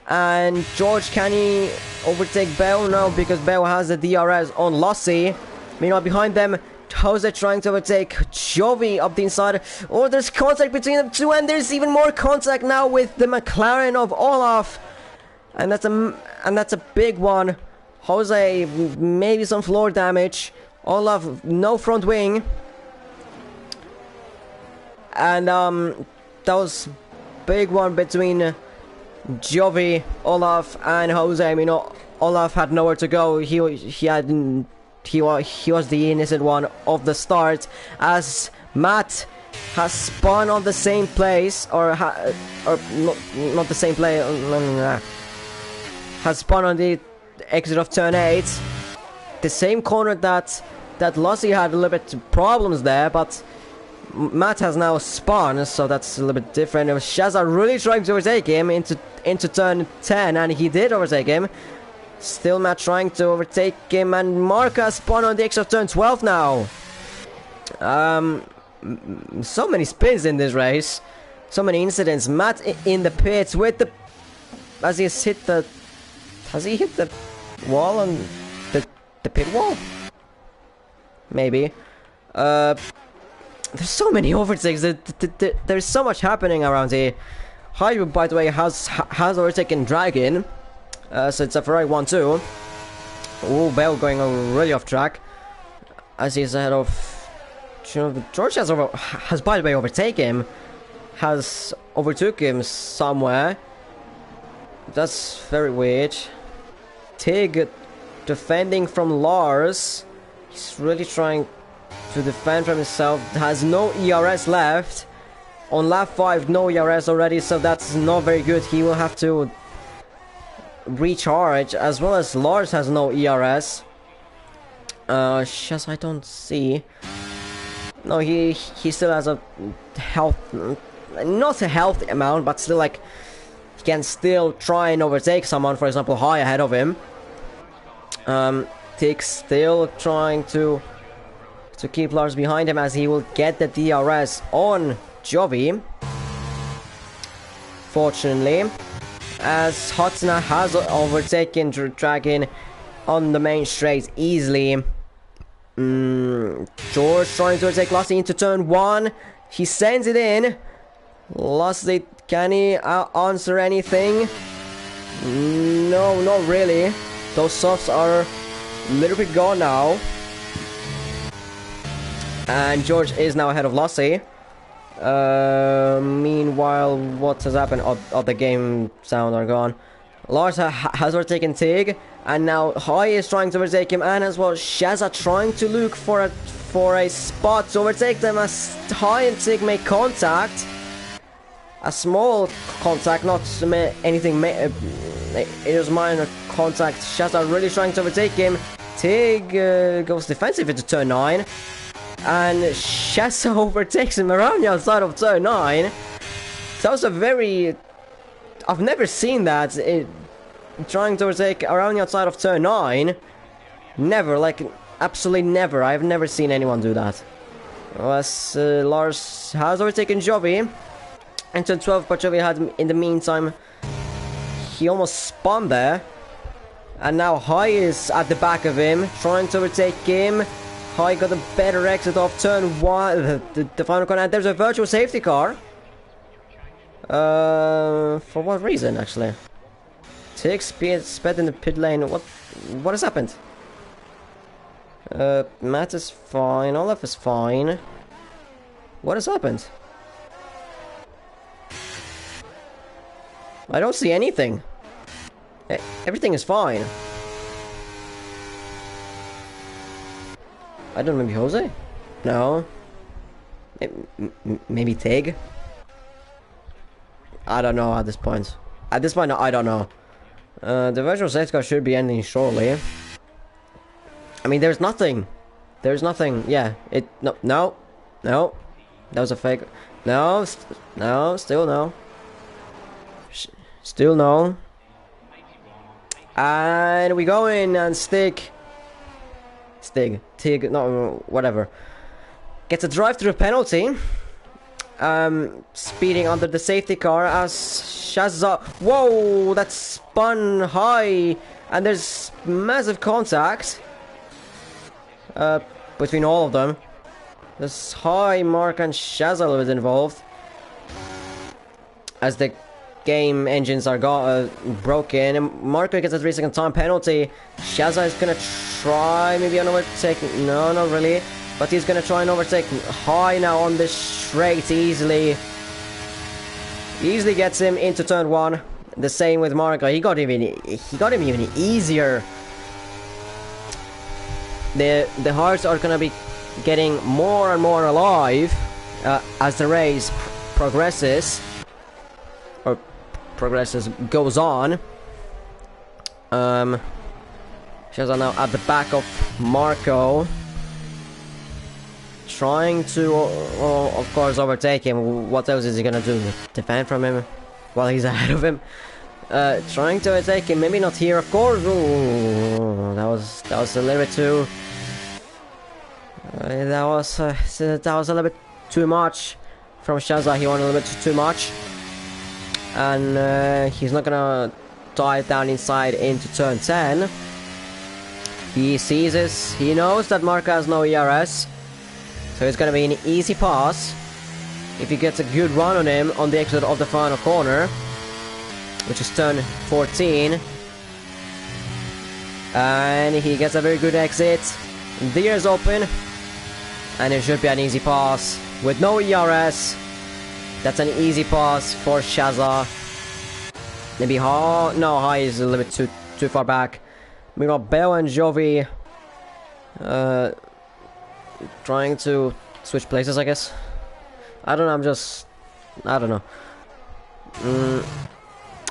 And George, can he overtake Bell? No, because Bell has the DRS on Lossie. Meanwhile, behind them, Jose trying to overtake Jovi up the inside. Oh, there's contact between them two, and there's even more contact now with the McLaren of Olaf. And that's a big one. Jose, maybe some floor damage. Olaf, no front wing. And that was big one between Jovi, Olaf, and Jose. I mean, Olaf had nowhere to go. He was the innocent one of the start, as Matt has spun on the same place, or not the same place. Has spun on the exit of turn 8, the same corner that Lossie had a little bit problems there, but Matt has now spun, so that's a little bit different. Shazza really trying to overtake him into turn 10, and he did overtake him. Still Matt trying to overtake him, and Marco has spun on the exit of turn 12 now. So many spins in this race. So many incidents. Matt in the pits with the... Has he hit the... Has he hit the wall on the pit wall? Maybe. There's so many overtakes. There's so much happening around here. Hydro, by the way, has overtaken Dragon. So it's a Ferrari 1-2. Oh, Bell going really off track. As he's ahead of... George has by the way overtaken him. Has overtook him somewhere. That's very weird. Tig defending from Lars. He's really trying to defend from himself. Has no ERS left. On lap 5, no ERS already, so that's not very good. He will have to recharge, as well as Lars has no ERS. Just I don't see. No, he still has a health, not a healthy amount, but still like he can still try and overtake someone, for example, high ahead of him. Tig still trying to keep Lars behind him, as he will get the DRS on Jovi. Fortunately, as Hotzner has overtaken Dragon on the main straight easily. George trying to take Lassie into turn 1. He sends it in. Lassie, can he answer anything? No, not really. Those softs are a little bit gone now. And George is now ahead of Lassie. Meanwhile, what has happened? Oh, the game sound are gone. Lars has overtaken Tig, and now High is trying to overtake him, and as well Shazza trying to look for a spot to overtake them, as High and Tig make contact. A small contact, not anything. It is minor contact. Shazza really trying to overtake him. Tig goes defensive into turn 9. And Shazza overtakes him around the outside of turn 9. That was a very... I've never seen that. Trying to overtake around the outside of turn 9. Never, like, absolutely never. I've never seen anyone do that. As Lars has overtaken Jovi in turn 12, but Jovi had, in the meantime, he almost spun there. And now High is at the back of him, trying to overtake him. High got a better exit off turn 1, the final corner, and there's a virtual safety car. For what reason, actually? Tig sped in the pit lane. What has happened? Matt is fine, Olaf is fine. What has happened? I don't see anything. Everything is fine. I don't know, maybe Jose? No. Maybe Tig? I don't know at this point. At this point, I don't know. The virtual safety car should be ending shortly. I mean, there's nothing. There's nothing. Yeah, no. That was a fake. No, still no. Still no. And we go in and Tig, no, whatever. Gets a drive-through penalty. Speeding under the safety car as Shazza. Whoa, that's spun high. And there's massive contact between all of them. There's High, Mark, and Shazza was involved. As the game engines are broken, and Marco gets a 3-second time penalty. Shazza is gonna try maybe an overtake. No, not really, but he's gonna try and overtake High now on the straight easily. Easily gets him into turn 1. The same with Marco. He got him even easier. The hearts are gonna be getting more and more alive as the race progresses. Goes on. Shazza now at the back of Marco, trying to, well, of course, overtake him. What else is he gonna do? Defend from him while he's ahead of him? Trying to overtake him. Maybe not here, of course. Ooh, that was a little bit too. That was a little bit too much from Shazza. He won a little bit too much, and he's not gonna dive down inside into turn 10. He sees this. He knows that Marco has no ERS, so it's gonna be an easy pass if he gets a good run on him on the exit of the final corner, which is turn 14. And he gets a very good exit. The ears open, and it should be an easy pass with no ERS. That's an easy pass for Shazza. Maybe High is a little bit too far back. We got Bell and Jovi trying to switch places, I guess. I don't know, I don't know.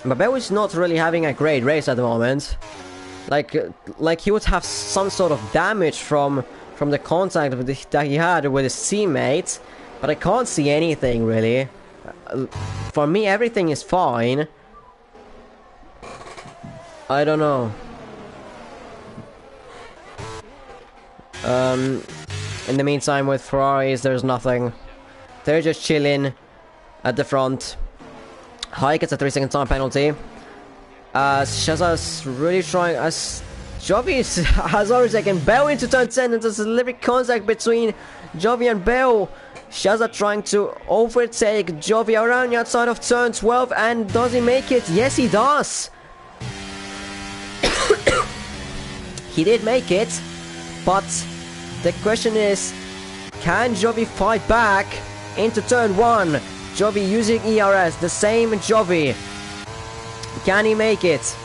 But Bell is not really having a great race at the moment. Like he would have some sort of damage from the contact that he had with his teammate, but I can't see anything really. For me, everything is fine. I don't know. In the meantime, with Ferraris, there's nothing. They're just chilling at the front. High gets a 3-second time penalty. Shazza's really trying. As Jovi has already taken Bell into turn 10, and there's a little contact between Jovi and Bell. Shazza trying to overtake Jovi around the outside of turn 12, and does he make it? Yes, he does. He did make it, but the question is, can Jovi fight back into turn 1? Jovi using ERS, the same Jovi. Can he make it?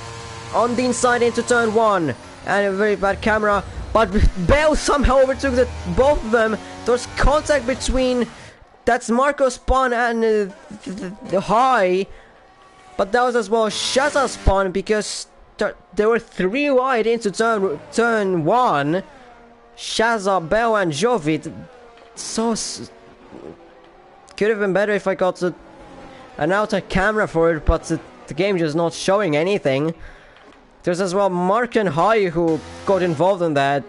On the inside into turn 1. And a very bad camera. But Bell somehow overtook both of them. There's contact between... That's Marco's spawn and the High. But that was as well Shazza's spawn, because there were 3 wide into turn 1. Shazza, Bell and Jovi. So... Could have been better if I got an outer camera for it, but the game just not showing anything. There's as well Mark and High who got involved in that,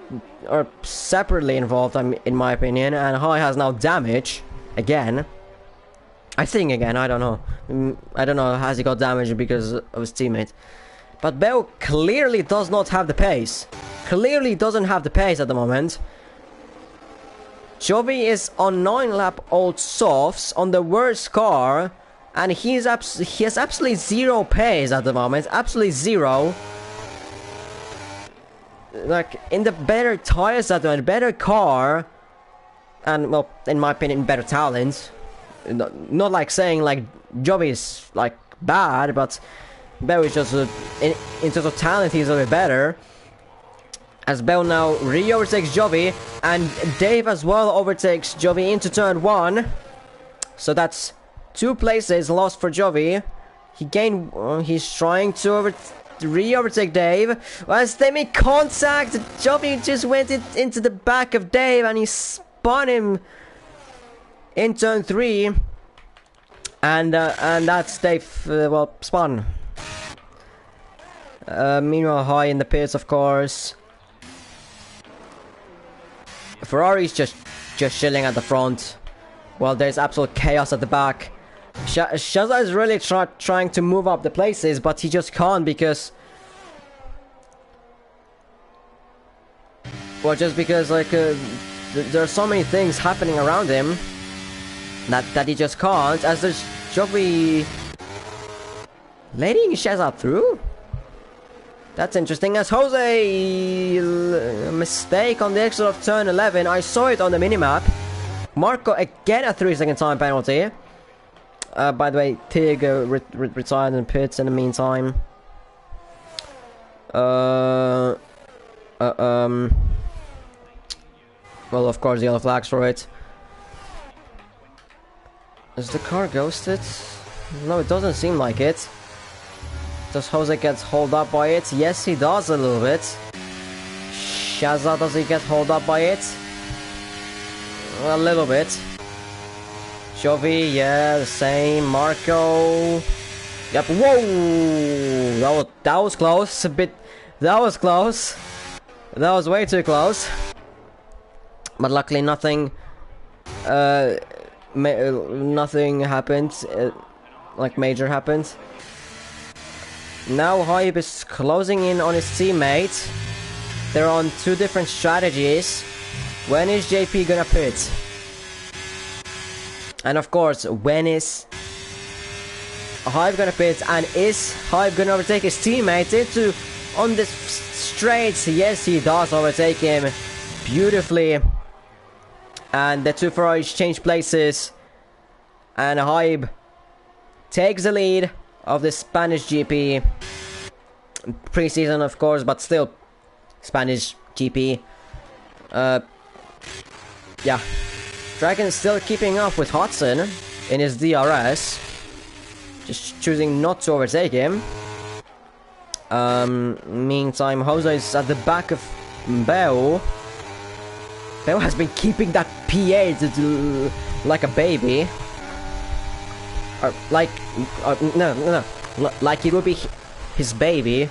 or separately involved, in my opinion, and High has now damage again. I think again, I don't know. I don't know, has he got damage because of his teammate? But Bell clearly does not have the pace. Clearly doesn't have the pace at the moment. Jovi is on 9-lap-old softs on the worst car, and he has absolutely 0 pace at the moment. Absolutely 0. Like, in the better tires at the moment, better car, and, well, in my opinion, better talent. Not like saying, like, Jovi is, like, bad, but Bell is just, in terms of talent, he's a little bit better. As Bell now re-overtakes Jovi, and Dave as well overtakes Jovi into turn 1. So that's 2 places lost for Jovi. He's trying to re-overtake Dave. As they make contact, Jovi just went into the back of Dave, and he spun him in turn 3. And that's Dave, well, spun. Meanwhile, High in the pits, of course. Ferrari's just chilling at the front, while there's absolute chaos at the back. Shazza is really trying to move up the places, but he just can't because... Well, just because, like, there are so many things happening around him that he just can't, as there's Jovi letting Shazza through? That's interesting, as Jose... mistake on the exit of turn 11. I saw it on the minimap. Marco again a 3-second time penalty. By the way, Tig retired in pits in the meantime. Well, of course, yellow flags for it. Is the car ghosted? No, it doesn't seem like it. Does Jose get hauled up by it? Yes, he does a little bit. Shazza, does he get hauled up by it? A little bit. Jovi, yeah, the same. Marco. Yep. Whoa! That was close. A bit. That was close. That was way too close. But luckily, nothing. Nothing happened. Like major happened. Now Hype is closing in on his teammate. They're on two different strategies. When is JP gonna pit? And of course, when is Hype gonna pit? And is Hype gonna overtake his teammate into on this straight? Yes, he does overtake him beautifully. And the two Ferraris change places. And Hype takes the lead of the Spanish GP. Pre-season, of course, but still Spanish GP. Yeah. Dragon still keeping up with Hudson in his DRS. Just choosing not to overtake him. Meantime, Jose is at the back of Bell. Bell has been keeping that P8 like a baby. Or like, no. Like it would be his baby.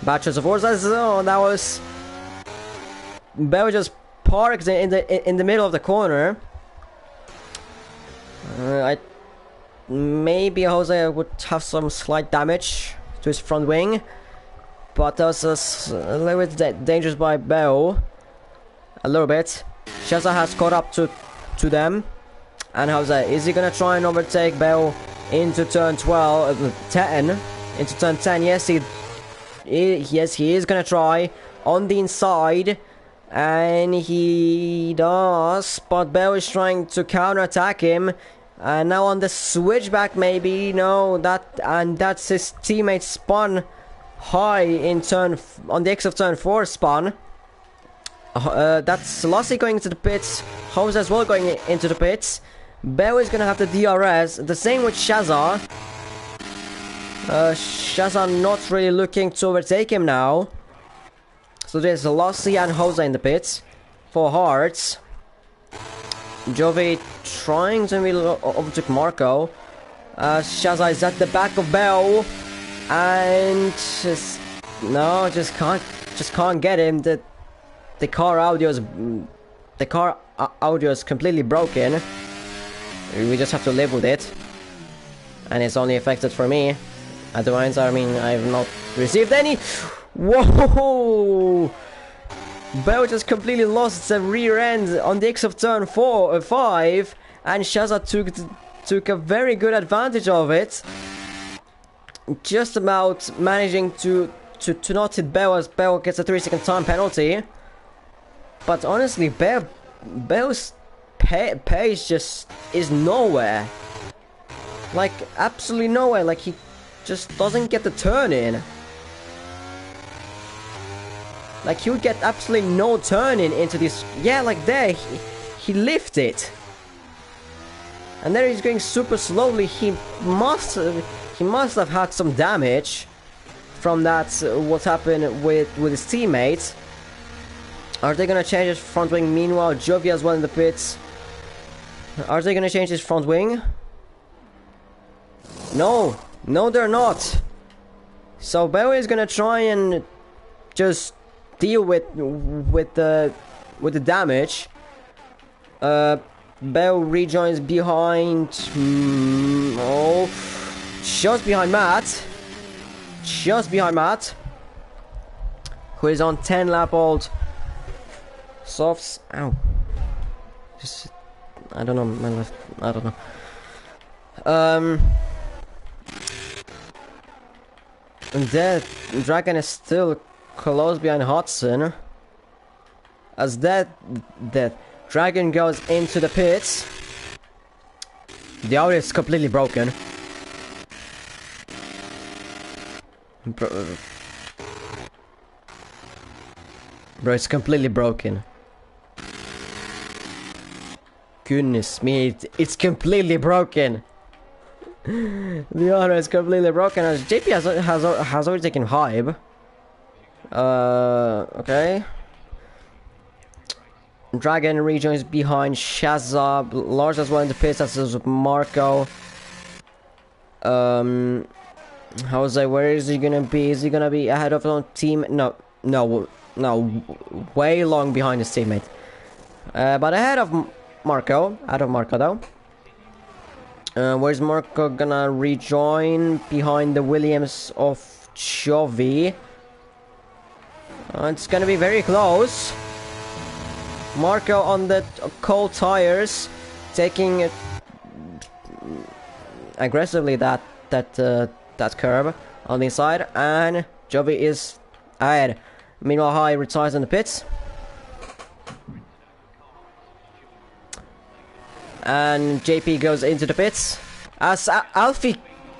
Batches of Forza. Oh, that was. Bell just parked in the middle of the corner. Maybe Jose would have some slight damage to his front wing, but that was a little bit dangerous by Bell. A little bit. Shaza has caught up to them, and Jose, is he gonna try and overtake Bell into turn 10? Into turn 10? Yes, he is gonna try on the inside. And he does, but Bell is trying to counter-attack him. And now on the switchback, maybe, no, that's his teammate spun high in on the X of turn 4 spun. That's Lassie going into the pits, Jose as well going into the pits. Bell is gonna have the DRS, the same with Shazza. Shazza not really looking to overtake him now. So there's Lassie and Jose in the pits for Hearts. Jovi trying to overtake Marco. Shazza is at the back of Bell, and just can't get him. The car audio is completely broken. We just have to live with it, and it's only affected for me. Otherwise, I mean, I've not received any. Whoa! Bell just completely lost the rear end on the X of turn 5, and Shazza took a very good advantage of it. Just about managing to not hit Bell, as Bell gets a 3-second time penalty. But honestly, Bell's pace just is nowhere. Like, absolutely nowhere. Like, he just doesn't get the turn in. Like, he would get absolutely no turn in into this. Yeah, like there, he lifted. And there he's going super slowly. He must have had some damage from that. What happened with his teammates? Are they gonna change his front wing? Meanwhile, Jovi as well in the pits. Are they gonna change his front wing? No, they're not. So Bell is gonna try and just deal with the damage. Bell rejoins behind. Just behind Matt, who is on 10 lap old softs. Ow! Just I don't know. My left. I don't know. And that Dragon is still close behind Hudson. As that Dragon goes into the pits. The audio is completely broken. Bro, it's completely broken. Goodness me, it's completely broken. The audio is completely broken as JP has already taken Hybe. Okay. Dragon rejoins behind Shazza. Lars as well in the pits, as is Marco. Jose, where is he gonna be? Is he gonna be ahead of his own team? No, way long behind his teammate. But ahead of Marco, though. Where's Marco gonna rejoin? Behind the Williams of Chovy. It's gonna be very close. Marco on the cold tires, taking aggressively that curve on the inside, and Jovi is ahead. Meanwhile, High retires in the pits, and JP goes into the pits as Alfie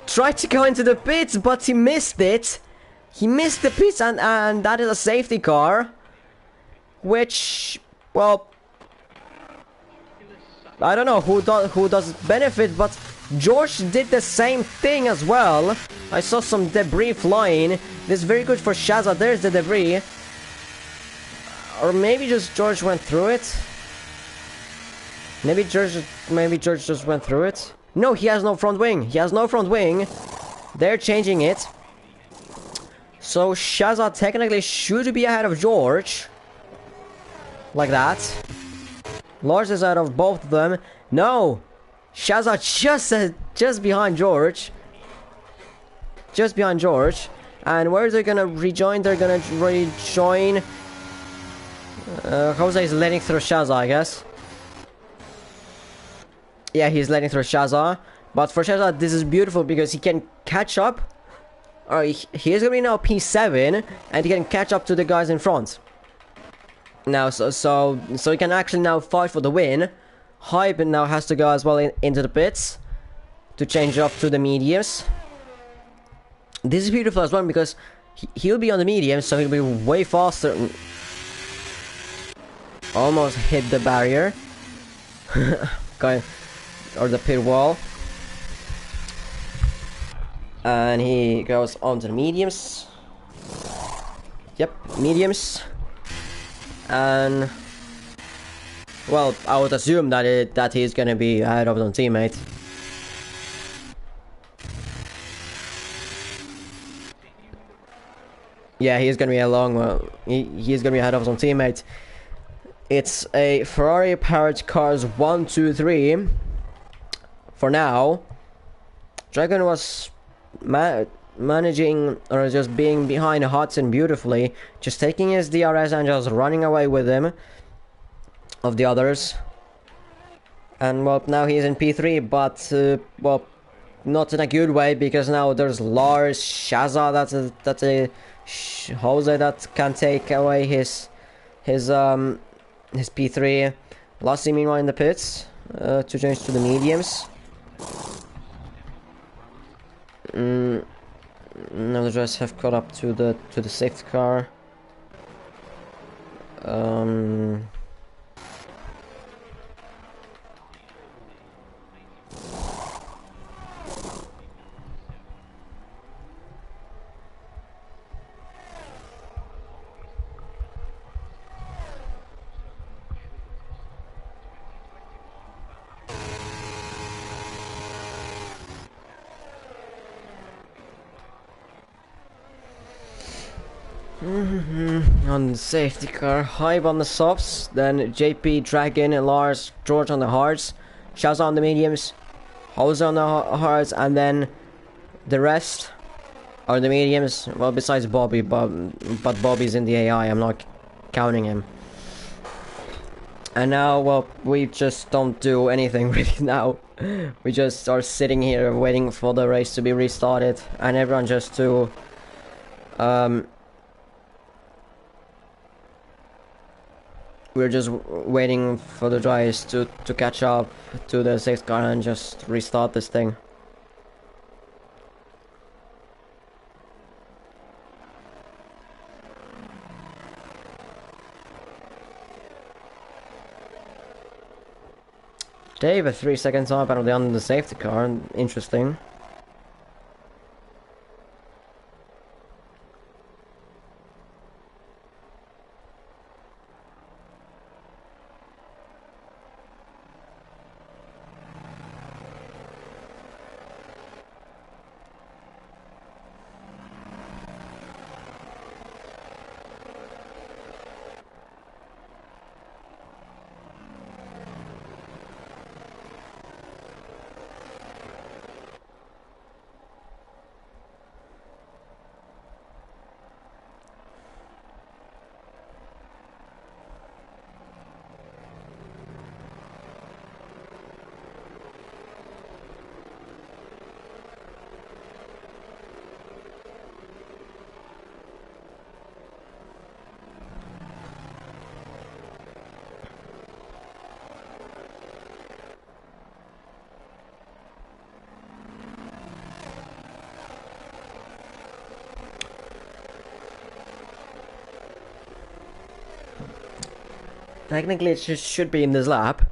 tried to go into the pits, but he missed it. He missed the pits, and that is a safety car, which, well, I don't know who does benefit, but George did the same thing as well. I saw some debris flying. This is very good for Shazza. There's the debris. Or maybe just George went through it. Maybe George just went through it. No, he has no front wing. He has no front wing. They're changing it. So Shazza technically should be ahead of George. Like that. Lars is out of both of them. No! Shazza just behind George. Just behind George. And where are they gonna rejoin? They're gonna rejoin... Jose is letting through Shazza, I guess. Yeah, he's letting through Shazza. But for Shazza, this is beautiful because he can catch up. He is gonna be now P7, and he can catch up to the guys in front. Now, so he can actually now fight for the win. Hype now has to go as well into the pits to change up to the mediums. This is beautiful as well because he'll be on the medium, so he'll be way faster. Almost hit the barrier. Or the pit wall. And he goes on to the mediums. Yep, mediums. And well, I would assume that he's gonna be ahead of his teammate. Yeah, he's gonna be he's gonna be ahead of his own teammate. It's a Ferrari powered cars 1, 2, 3 for now. Dragon was managing, or just being behind Hudson beautifully, just taking his DRS and just running away with him of the others. And well, now he's in P3, but well, not in a good way, because now there's Lars, Shazza, that's a Jose that can take away his P3. Lassie meanwhile in the pits to change to the mediums. Now the drivers have caught up to the safety car. On the safety car, Hype on the softs, then JP, Dragon, Lars, George on the hards, Shazza on the mediums, Jose on the hards, and then the rest are the mediums. Well, besides Bobby, but Bobby's in the AI, I'm not counting him. And now, well, we just don't do anything really now. We just are sitting here waiting for the race to be restarted, and everyone just to we're just waiting for the drivers to catch up to the safety car and just restart this thing. Dave, a 3-second time penalty on the safety car. Interesting. technically it should be in this lap,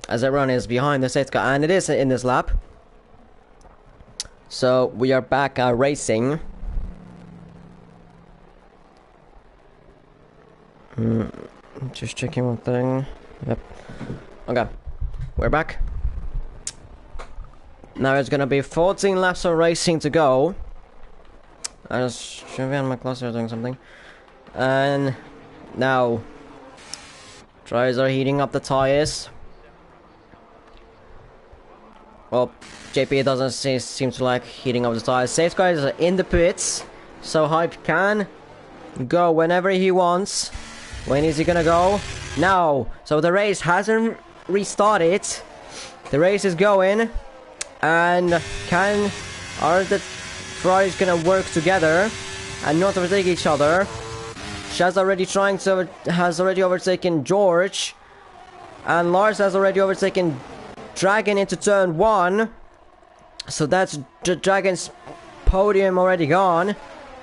as everyone is behind the safety car, and it is in this lap. So we are back racing. Just checking one thing. Yep. Okay, we're back. Now it's gonna be 14 laps of racing to go. I just should be on my cluster doing something. And now drivers are heating up the tires. Well, JP doesn't seem to like heating up the tires. Safe guys are in the pits, so Hype can go whenever he wants. When is he gonna go? Now. So the race hasn't restarted. The race is going, and are the Ferraris gonna work together and not overtake each other? Shaz has already overtaken George, and Lars has already overtaken Dragon into turn 1. So that's Dragon's podium already gone,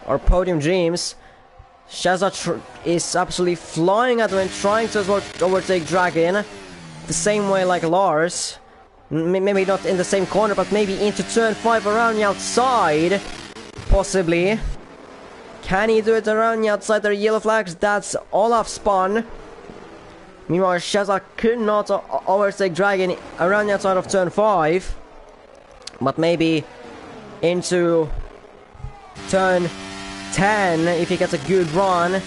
or podium dreams. Shazza is absolutely flying at when trying to overtake Dragon, the same way like Lars. Maybe not in the same corner, but maybe into turn 5 around the outside, possibly. Can he do it around the outside? There are yellow flags. That's Olaf spun. Meanwhile, Shazza could not overtake Dragon around the outside of turn 5, but maybe into turn 10 if he gets a good run.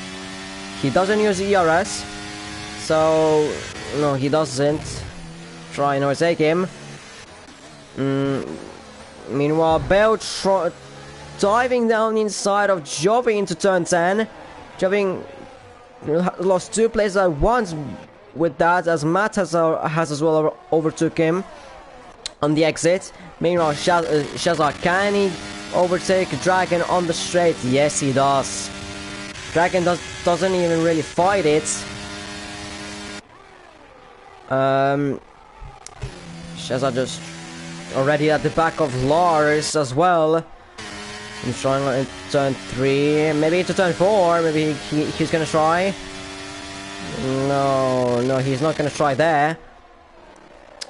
He doesn't use ERS, so no, he doesn't try and overtake him. Meanwhile, Bell diving down inside of Jovi into turn 10. Jovi lost 2 places at once with that, as Matt has as well overtook him on the exit. Meanwhile, Shazza, can he overtake Dragon on the straight? Yes, he does. Dragon doesn't even really fight it. Shazza just already at the back of Lars as well. He's trying in turn 3, maybe into turn 4, maybe he's gonna try. No, he's not gonna try there.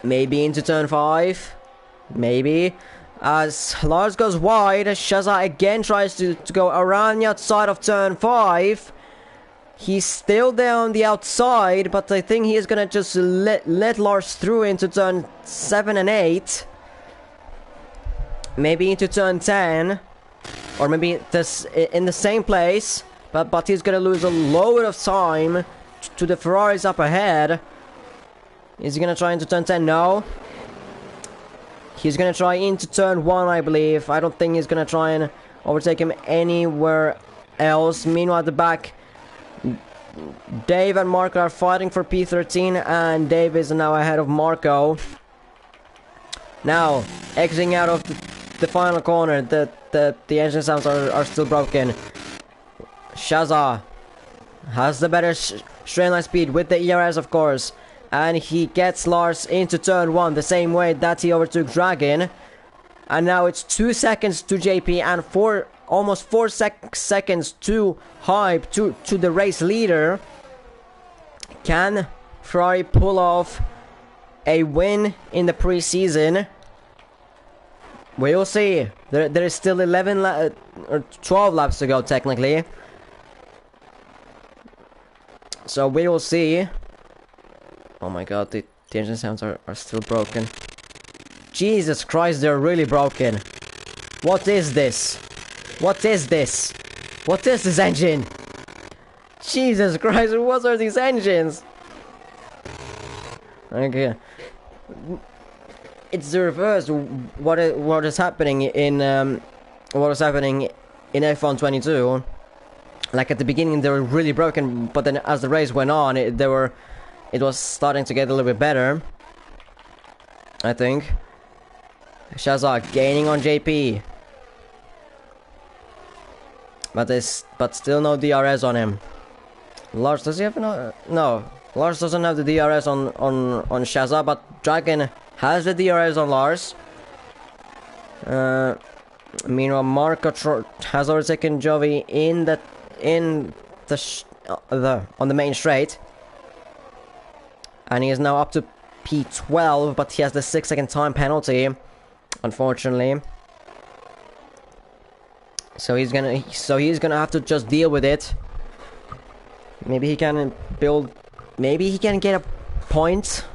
Maybe into turn 5, maybe. As Lars goes wide, Shazza again tries to go around the outside of turn 5. He's still there on the outside, but I think he is gonna just let Lars through into turn 7 and 8. Maybe into turn 10. Or maybe this in the same place, but he's gonna lose a load of time to the Ferraris up ahead. Is he gonna try into turn 10? No. He's gonna try into turn 1, I believe. I don't think he's gonna try and overtake him anywhere else. Meanwhile, at the back, Dave and Marco are fighting for P13, and Dave is now ahead of Marco. Now, exiting out of the final corner, the engine sounds are still broken. Shazza has the better straight line speed with the ERS, of course, and he gets Lars into turn 1 the same way that he overtook Dragon. And now it's 2 seconds to JP and almost 4 seconds to Hype, to the race leader. Can Ferrari pull off a win in the preseason? We will see. There is still 11 or 12 laps to go technically. So we will see. Oh my god, the engine sounds are still broken. Jesus Christ, they're really broken. What is this? What is this? What is this engine? Jesus Christ, what are these engines? Okay. It's the reverse. What is happening in F1 22? Like at the beginning they were really broken, but then as the race went on, it was starting to get a little bit better, I think. Shazza gaining on JP, but still no DRS on him. Lars, does he have no? Lars doesn't have the DRS on Shazza, but Dragon has the DRS on Lars. Meanwhile, Marco has overtaken Jovi on the main straight. And he is now up to P12, but he has the 6-second time penalty, unfortunately. So he's gonna have to just deal with it. Maybe he can build. Maybe he can get a point.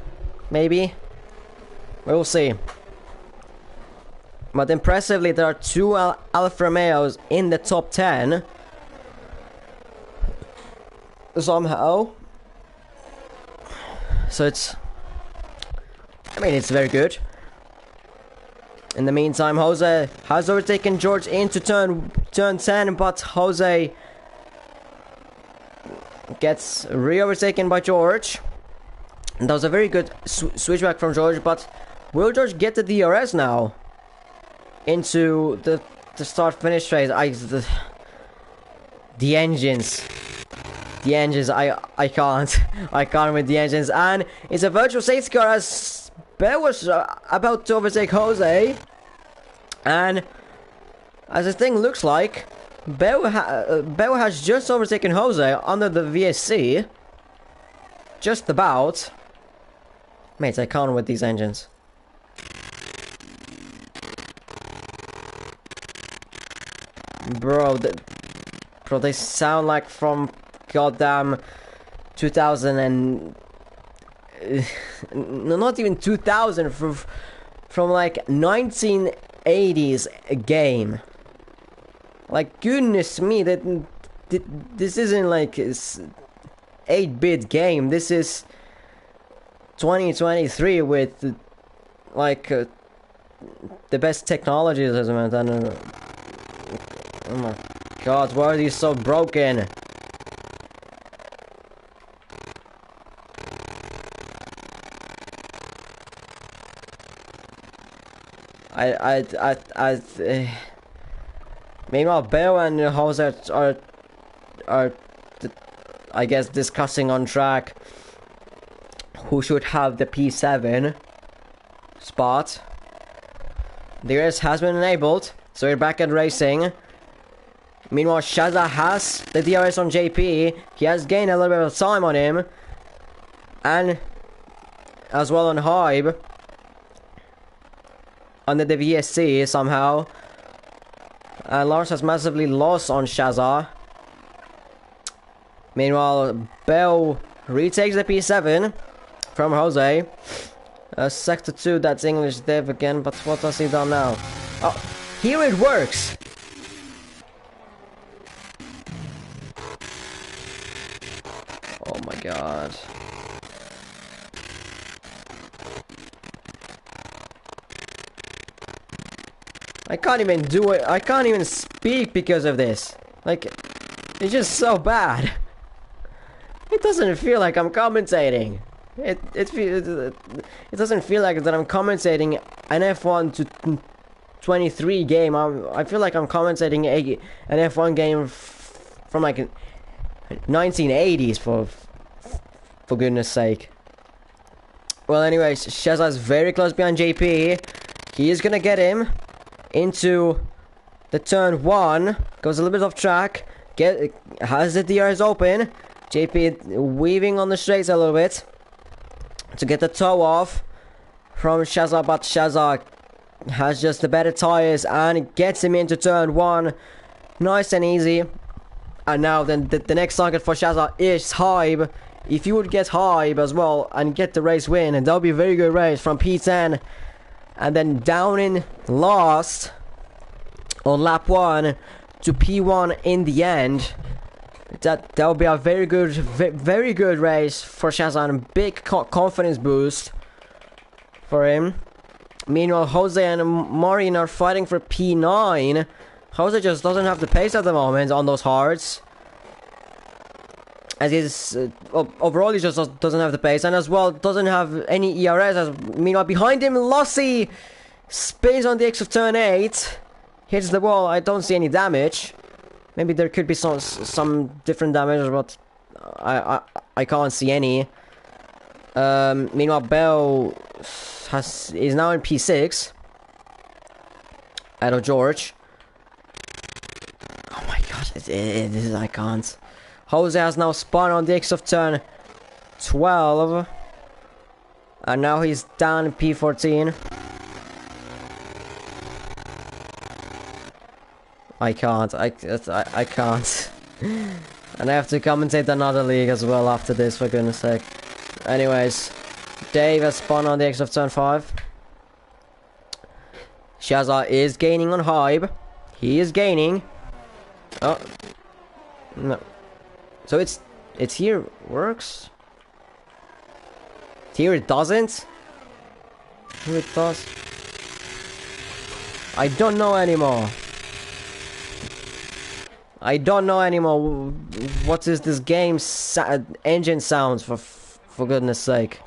Maybe. We'll see. But impressively, there are 2 Alfa Romeos in the top 10. Somehow. So it's... I mean, it's very good. In the meantime, Jose has overtaken George into turn 10, but Jose gets re-overtaken by George. And that was a very good switchback from George, but will George get the DRS now? Into the start-finish phase. The engines, I can't with the engines. And it's a virtual safety car as Bell was about to overtake Jose. And as the thing looks like, Bell has just overtaken Jose under the VSC. Just about. Mate, I can't with these engines. Bro, they sound like from goddamn 2000 and... no, not even 2000, from like 1980s game. Like, goodness me, this isn't like 8-bit game. This is 2023 with like the best technologies as well. Oh my god, why are these so broken? Meanwhile, Bell and Jose are I guess discussing on track who should have the P7 spot. The race has been enabled, so we're back at racing. Meanwhile, Shaza has the DRS on JP. He has gained a little bit of time on him. And as well on Hybe. Under the VSC somehow. And Lars has massively lost on Shaza. Meanwhile, Bell retakes the P7 from Jose. Sector 2, that's English Dev again, but what has he done now? Oh, here it works! Oh my god. I can't even do it. I can't even speak because of this. Like, it's just so bad. It doesn't feel like I'm commentating. It doesn't feel like that I'm commentating an F1 to 23 game. I feel like I'm commentating an F1 game from like 1980s for goodness sake. Well, anyways, Shaza's very close behind JP. He is gonna get him into the turn 1. Goes a little bit off track. Has the DRS open. JP weaving on the straights a little bit to get the toe off from Shaza, but Shaza has just the better tires and gets him into turn 1. Nice and easy. And now then the next target for Shaza is Hybe. If you would get Hybe as well and get the race win, and that would be a very good race from P10. And then down in last on lap 1 to P1 in the end. That would be a very good race for Shaza and a big confidence boost for him. Meanwhile, Jose and Marin are fighting for P9. Jose just doesn't have the pace at the moment on those hards. As he's overall, he just doesn't have the pace, and as well doesn't have any ERS. As meanwhile, behind him, Lossie spins on the X of turn 8, hits the wall. I don't see any damage. Maybe there could be some different damage, but I can't see any. Meanwhile, Bell is now in P6 out of George. Oh my god, this is, I can't. Jose has now spun on the X of turn 12. And now he's down in P14. I can't. I can't. And I have to commentate another league as well after this, for goodness sake. Anyways, Dave has spun on the exit of turn 5. Shazza is gaining on Hybe. He is gaining. Oh. No. So it's here works? Here it doesn't? Here it does? I don't know anymore. I don't know anymore. What is this game's engine sounds, for goodness sake?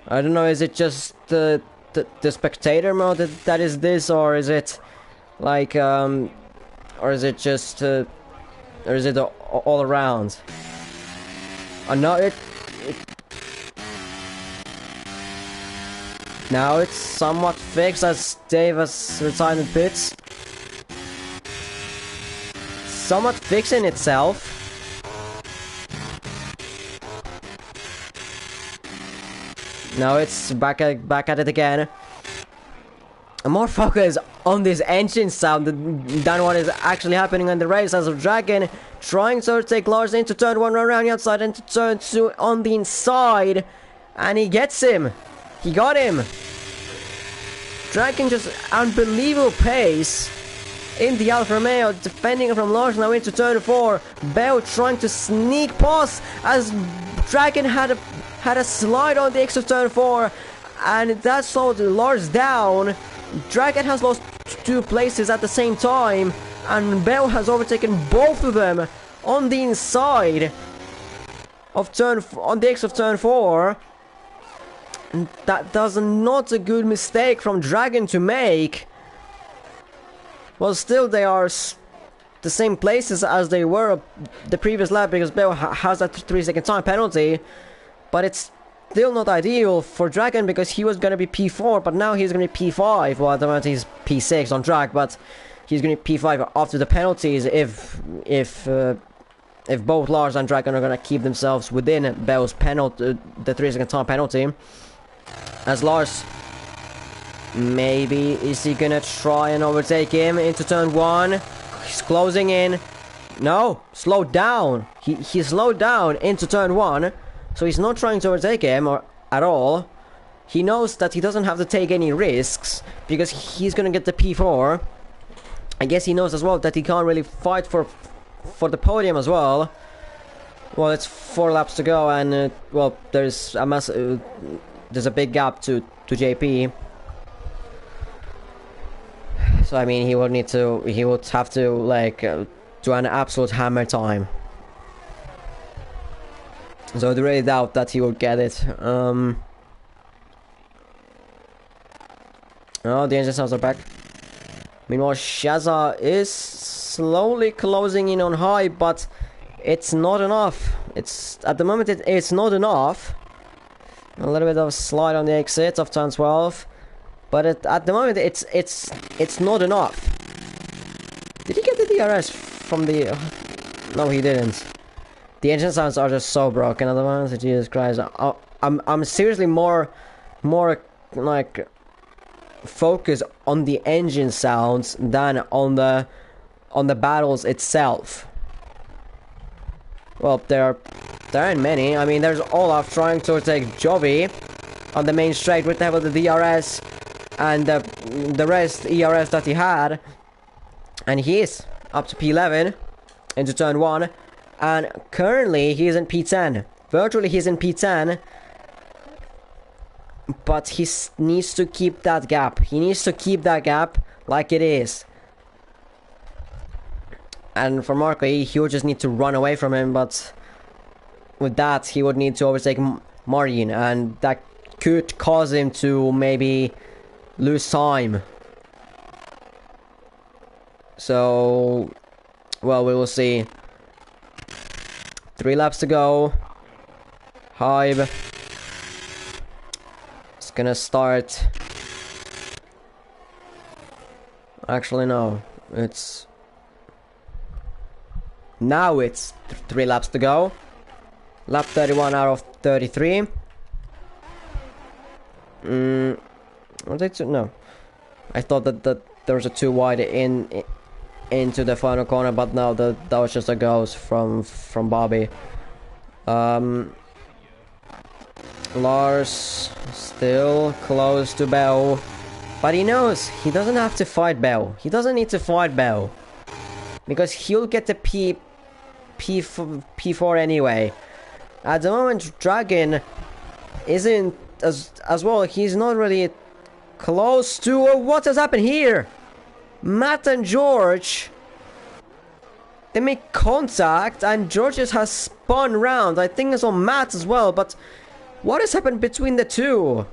I don't know, is it just the spectator mode that is this, or is it like or is it just or is it all around? No, now it's somewhat fixed as Dave has retired in pits. Somewhat fixing itself. Now it's back at it again. I'm more focused on this engine sound than what is actually happening in the race, as of Dragon trying to take Lars into turn 1 around the outside and to turn 2 on the inside, and he gets him. He got him. Dragon just unbelievable pace in the Alfa Romeo, defending from Lars now into turn 4. Bell trying to sneak past as Dragon had a slide on the exit of turn 4, and that slowed Lars down. Dragon has lost 2 places at the same time, and Bell has overtaken both of them on the inside of on the exit of turn 4. And that's not a good mistake from Dragon to make. Well, still they are the same places as they were the previous lap, because Bell has that 3-second time penalty. But it's still not ideal for Dragon, because he was going to be P4, but now he's going to be P5. Well, at the moment he's P6 on track, but he's going to be P5 after the penalties if both Lars and Dragon are going to keep themselves within Bell's penalty, the 3-second time penalty. As Lars, maybe is he going to try and overtake him into turn 1? He's closing in. No, slow down. He slowed down into turn 1. So he's not trying to overtake him at all. He knows that he doesn't have to take any risks because he's gonna get the P4. I guess he knows as well that he can't really fight for the podium as well. Well, it's 4 laps to go, and well, there's a big gap to JP. So I mean, he would have to like do an absolute hammer time. So I really doubt that he will get it. Oh, the engine sounds are back. Meanwhile, Shazza is slowly closing in on Hybe, but it's not enough. At the moment it's not enough. A little bit of a slide on the exit of turn 12, but at the moment it's not enough. Did he get the DRS from the? No, he didn't. The engine sounds are just so broken at the moment. Jesus Christ! I'm seriously more like focused on the engine sounds than on the battles itself. Well, there aren't many. I mean, there's Olaf trying to take Jovi on the main straight with the DRS and the rest ERS that he had, and he is up to P11 into turn 1. And currently he is in P10. Virtually he's in P10. But he needs to keep that gap. He needs to keep that gap like it is. And for Marco, he would just need to run away from him. But with that, he would need to overtake Marine. And that could cause him to maybe lose time. So, well, we will see. 3 laps to go. Hybe is gonna start. Actually, no. Now it's 3 laps to go. Lap 31 out of 33. Were they two? No. I thought that there was a too wide into the final corner, but no, that was just a ghost from Bobby. Lars still close to Bell, but he knows he doesn't have to fight Bell. He doesn't need to fight Bell because he'll get the P4 anyway. At the moment, Dragon isn't as well. He's not really close to. Oh, what has happened here? Matt and George, they make contact, and George has spun round. I think it's on Matt as well, but what has happened between the two?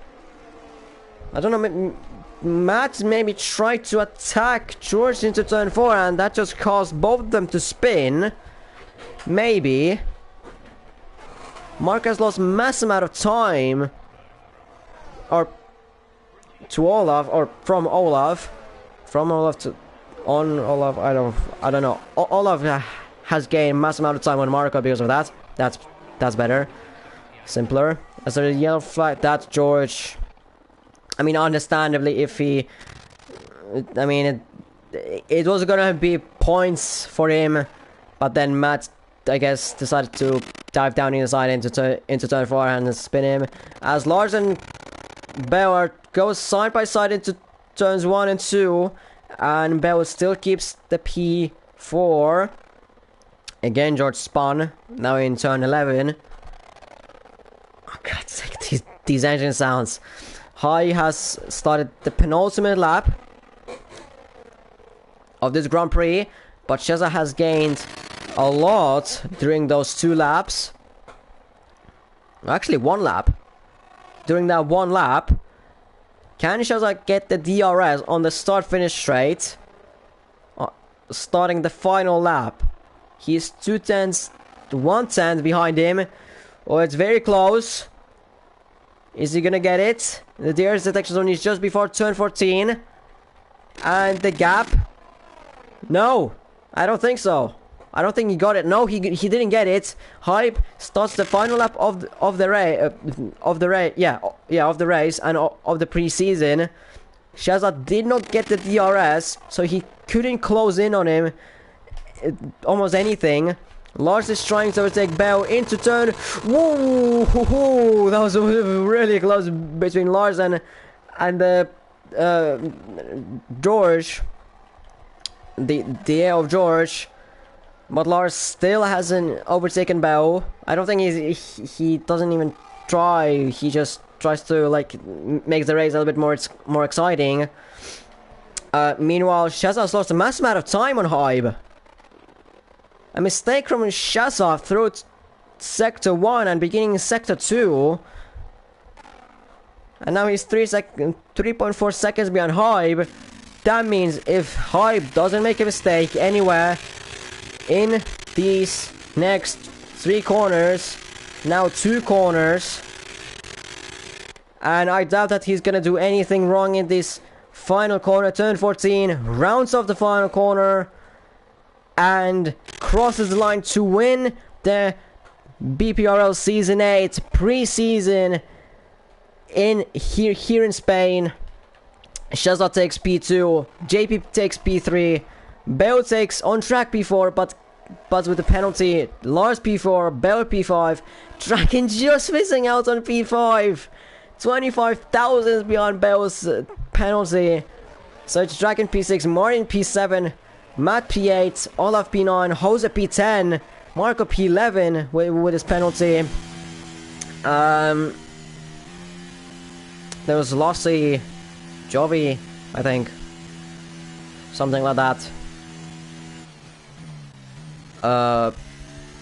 I don't know. Matt maybe tried to attack George into turn 4, and that just caused both of them to spin. Maybe. Mark has lost massive amount of time. Or to Olaf, or from Olaf. From Olaf to on Olaf, I don't know. Olaf has gained massive amount of time on Marco because of that. That's better. Simpler. As a yellow flag, that's George. I mean, understandably, if he... I mean, it was gonna be points for him, but then Matt, I guess, decided to dive down inside into turn 4 and spin him. As Lars and Bauer goes side by side into turns 1 and 2, and Bauer still keeps the P4. Again, George spun, now in turn 11. Oh, God's sake, these engine sounds. Hai has started the penultimate lap of this Grand Prix, but Sheza has gained a lot during those 2 laps. Actually, 1 lap. During that 1 lap, can Sheza get the DRS on the start-finish straight? Starting the final lap. He's 2 tenths, 1 tenth behind him. Oh, it's very close. Is he gonna get it? The DRS detection zone is just before turn 14. And the gap? No, I don't think so. I don't think he got it. No, he didn't get it. Hype starts the final lap of the race, of the race and of the preseason. Shazad did not get the DRS, so he couldn't close in on him. Almost anything. Lars is trying to overtake Bell into turn. Whoa! That was really close between Lars and George. The air of George. But Lars still hasn't overtaken Bell. I don't think he doesn't even try. He just tries to like make the race a little bit more exciting. Meanwhile, Shazza lost a massive amount of time on Hybe. A mistake from Shazza through sector 1 and beginning in sector 2. And now he's 3.4 seconds behind Hybe. That means if Hybe doesn't make a mistake anywhere in these next 3 corners, now 2 corners, and I doubt that he's gonna do anything wrong in this final corner, turn 14, rounds off the final corner, and crosses the line to win the BPRL Season 8 pre-season here in Spain. Shazza takes P2, JP takes P3, Bell takes on track P4, but with the penalty, Lars P4, Bell P5, Draken just missing out on P5, 25,000 beyond Bell's penalty. So it's Draken P6, Martin P7, Matt P8, Olaf P9, Jose P10, Marco P11 with his penalty. There was Lossie, Jovi, I think, something like that.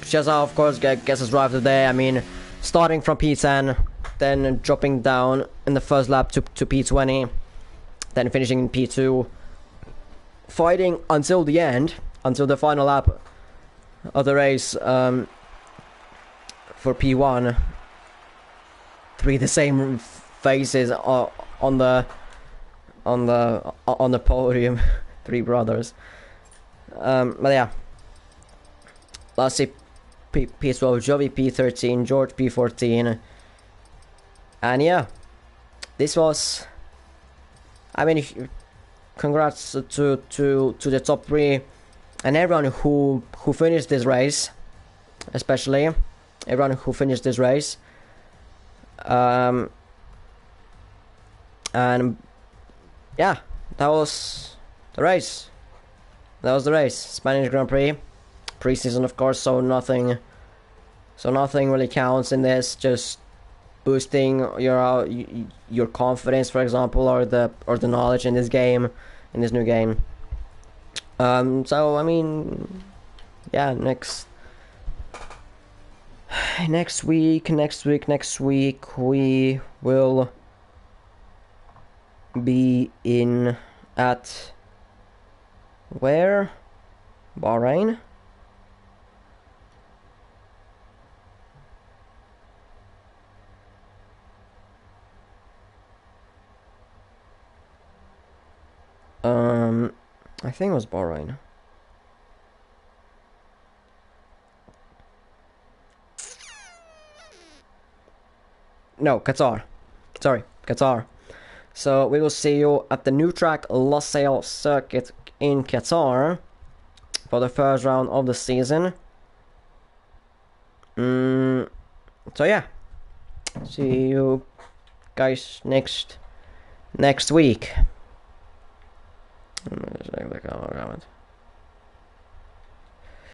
Shazza, of course, gets his drive today. I mean, starting from P10, then dropping down in the first lap to P20, then finishing in P2, fighting until the end, until the final lap of the race for P1. 3 the same faces on the podium. 3 brothers. But yeah. Lassie P12, Jovi P13, George P14. And yeah, this was, I mean, congrats to the top three and everyone who finished this race, especially everyone who finished this race. And yeah, that was the race. That was the race. Spanish Grand Prix, preseason, of course. So nothing really counts in this. Just boosting your confidence, for example, or the knowledge in this game, in this new game. So I mean, yeah, next week we will be in at where? Bahrain? I think it was Bahrain. No, Qatar. Sorry, Qatar. So we will see you at the new track Losail circuit in Qatar for the first round of the season. So yeah, see you guys next week.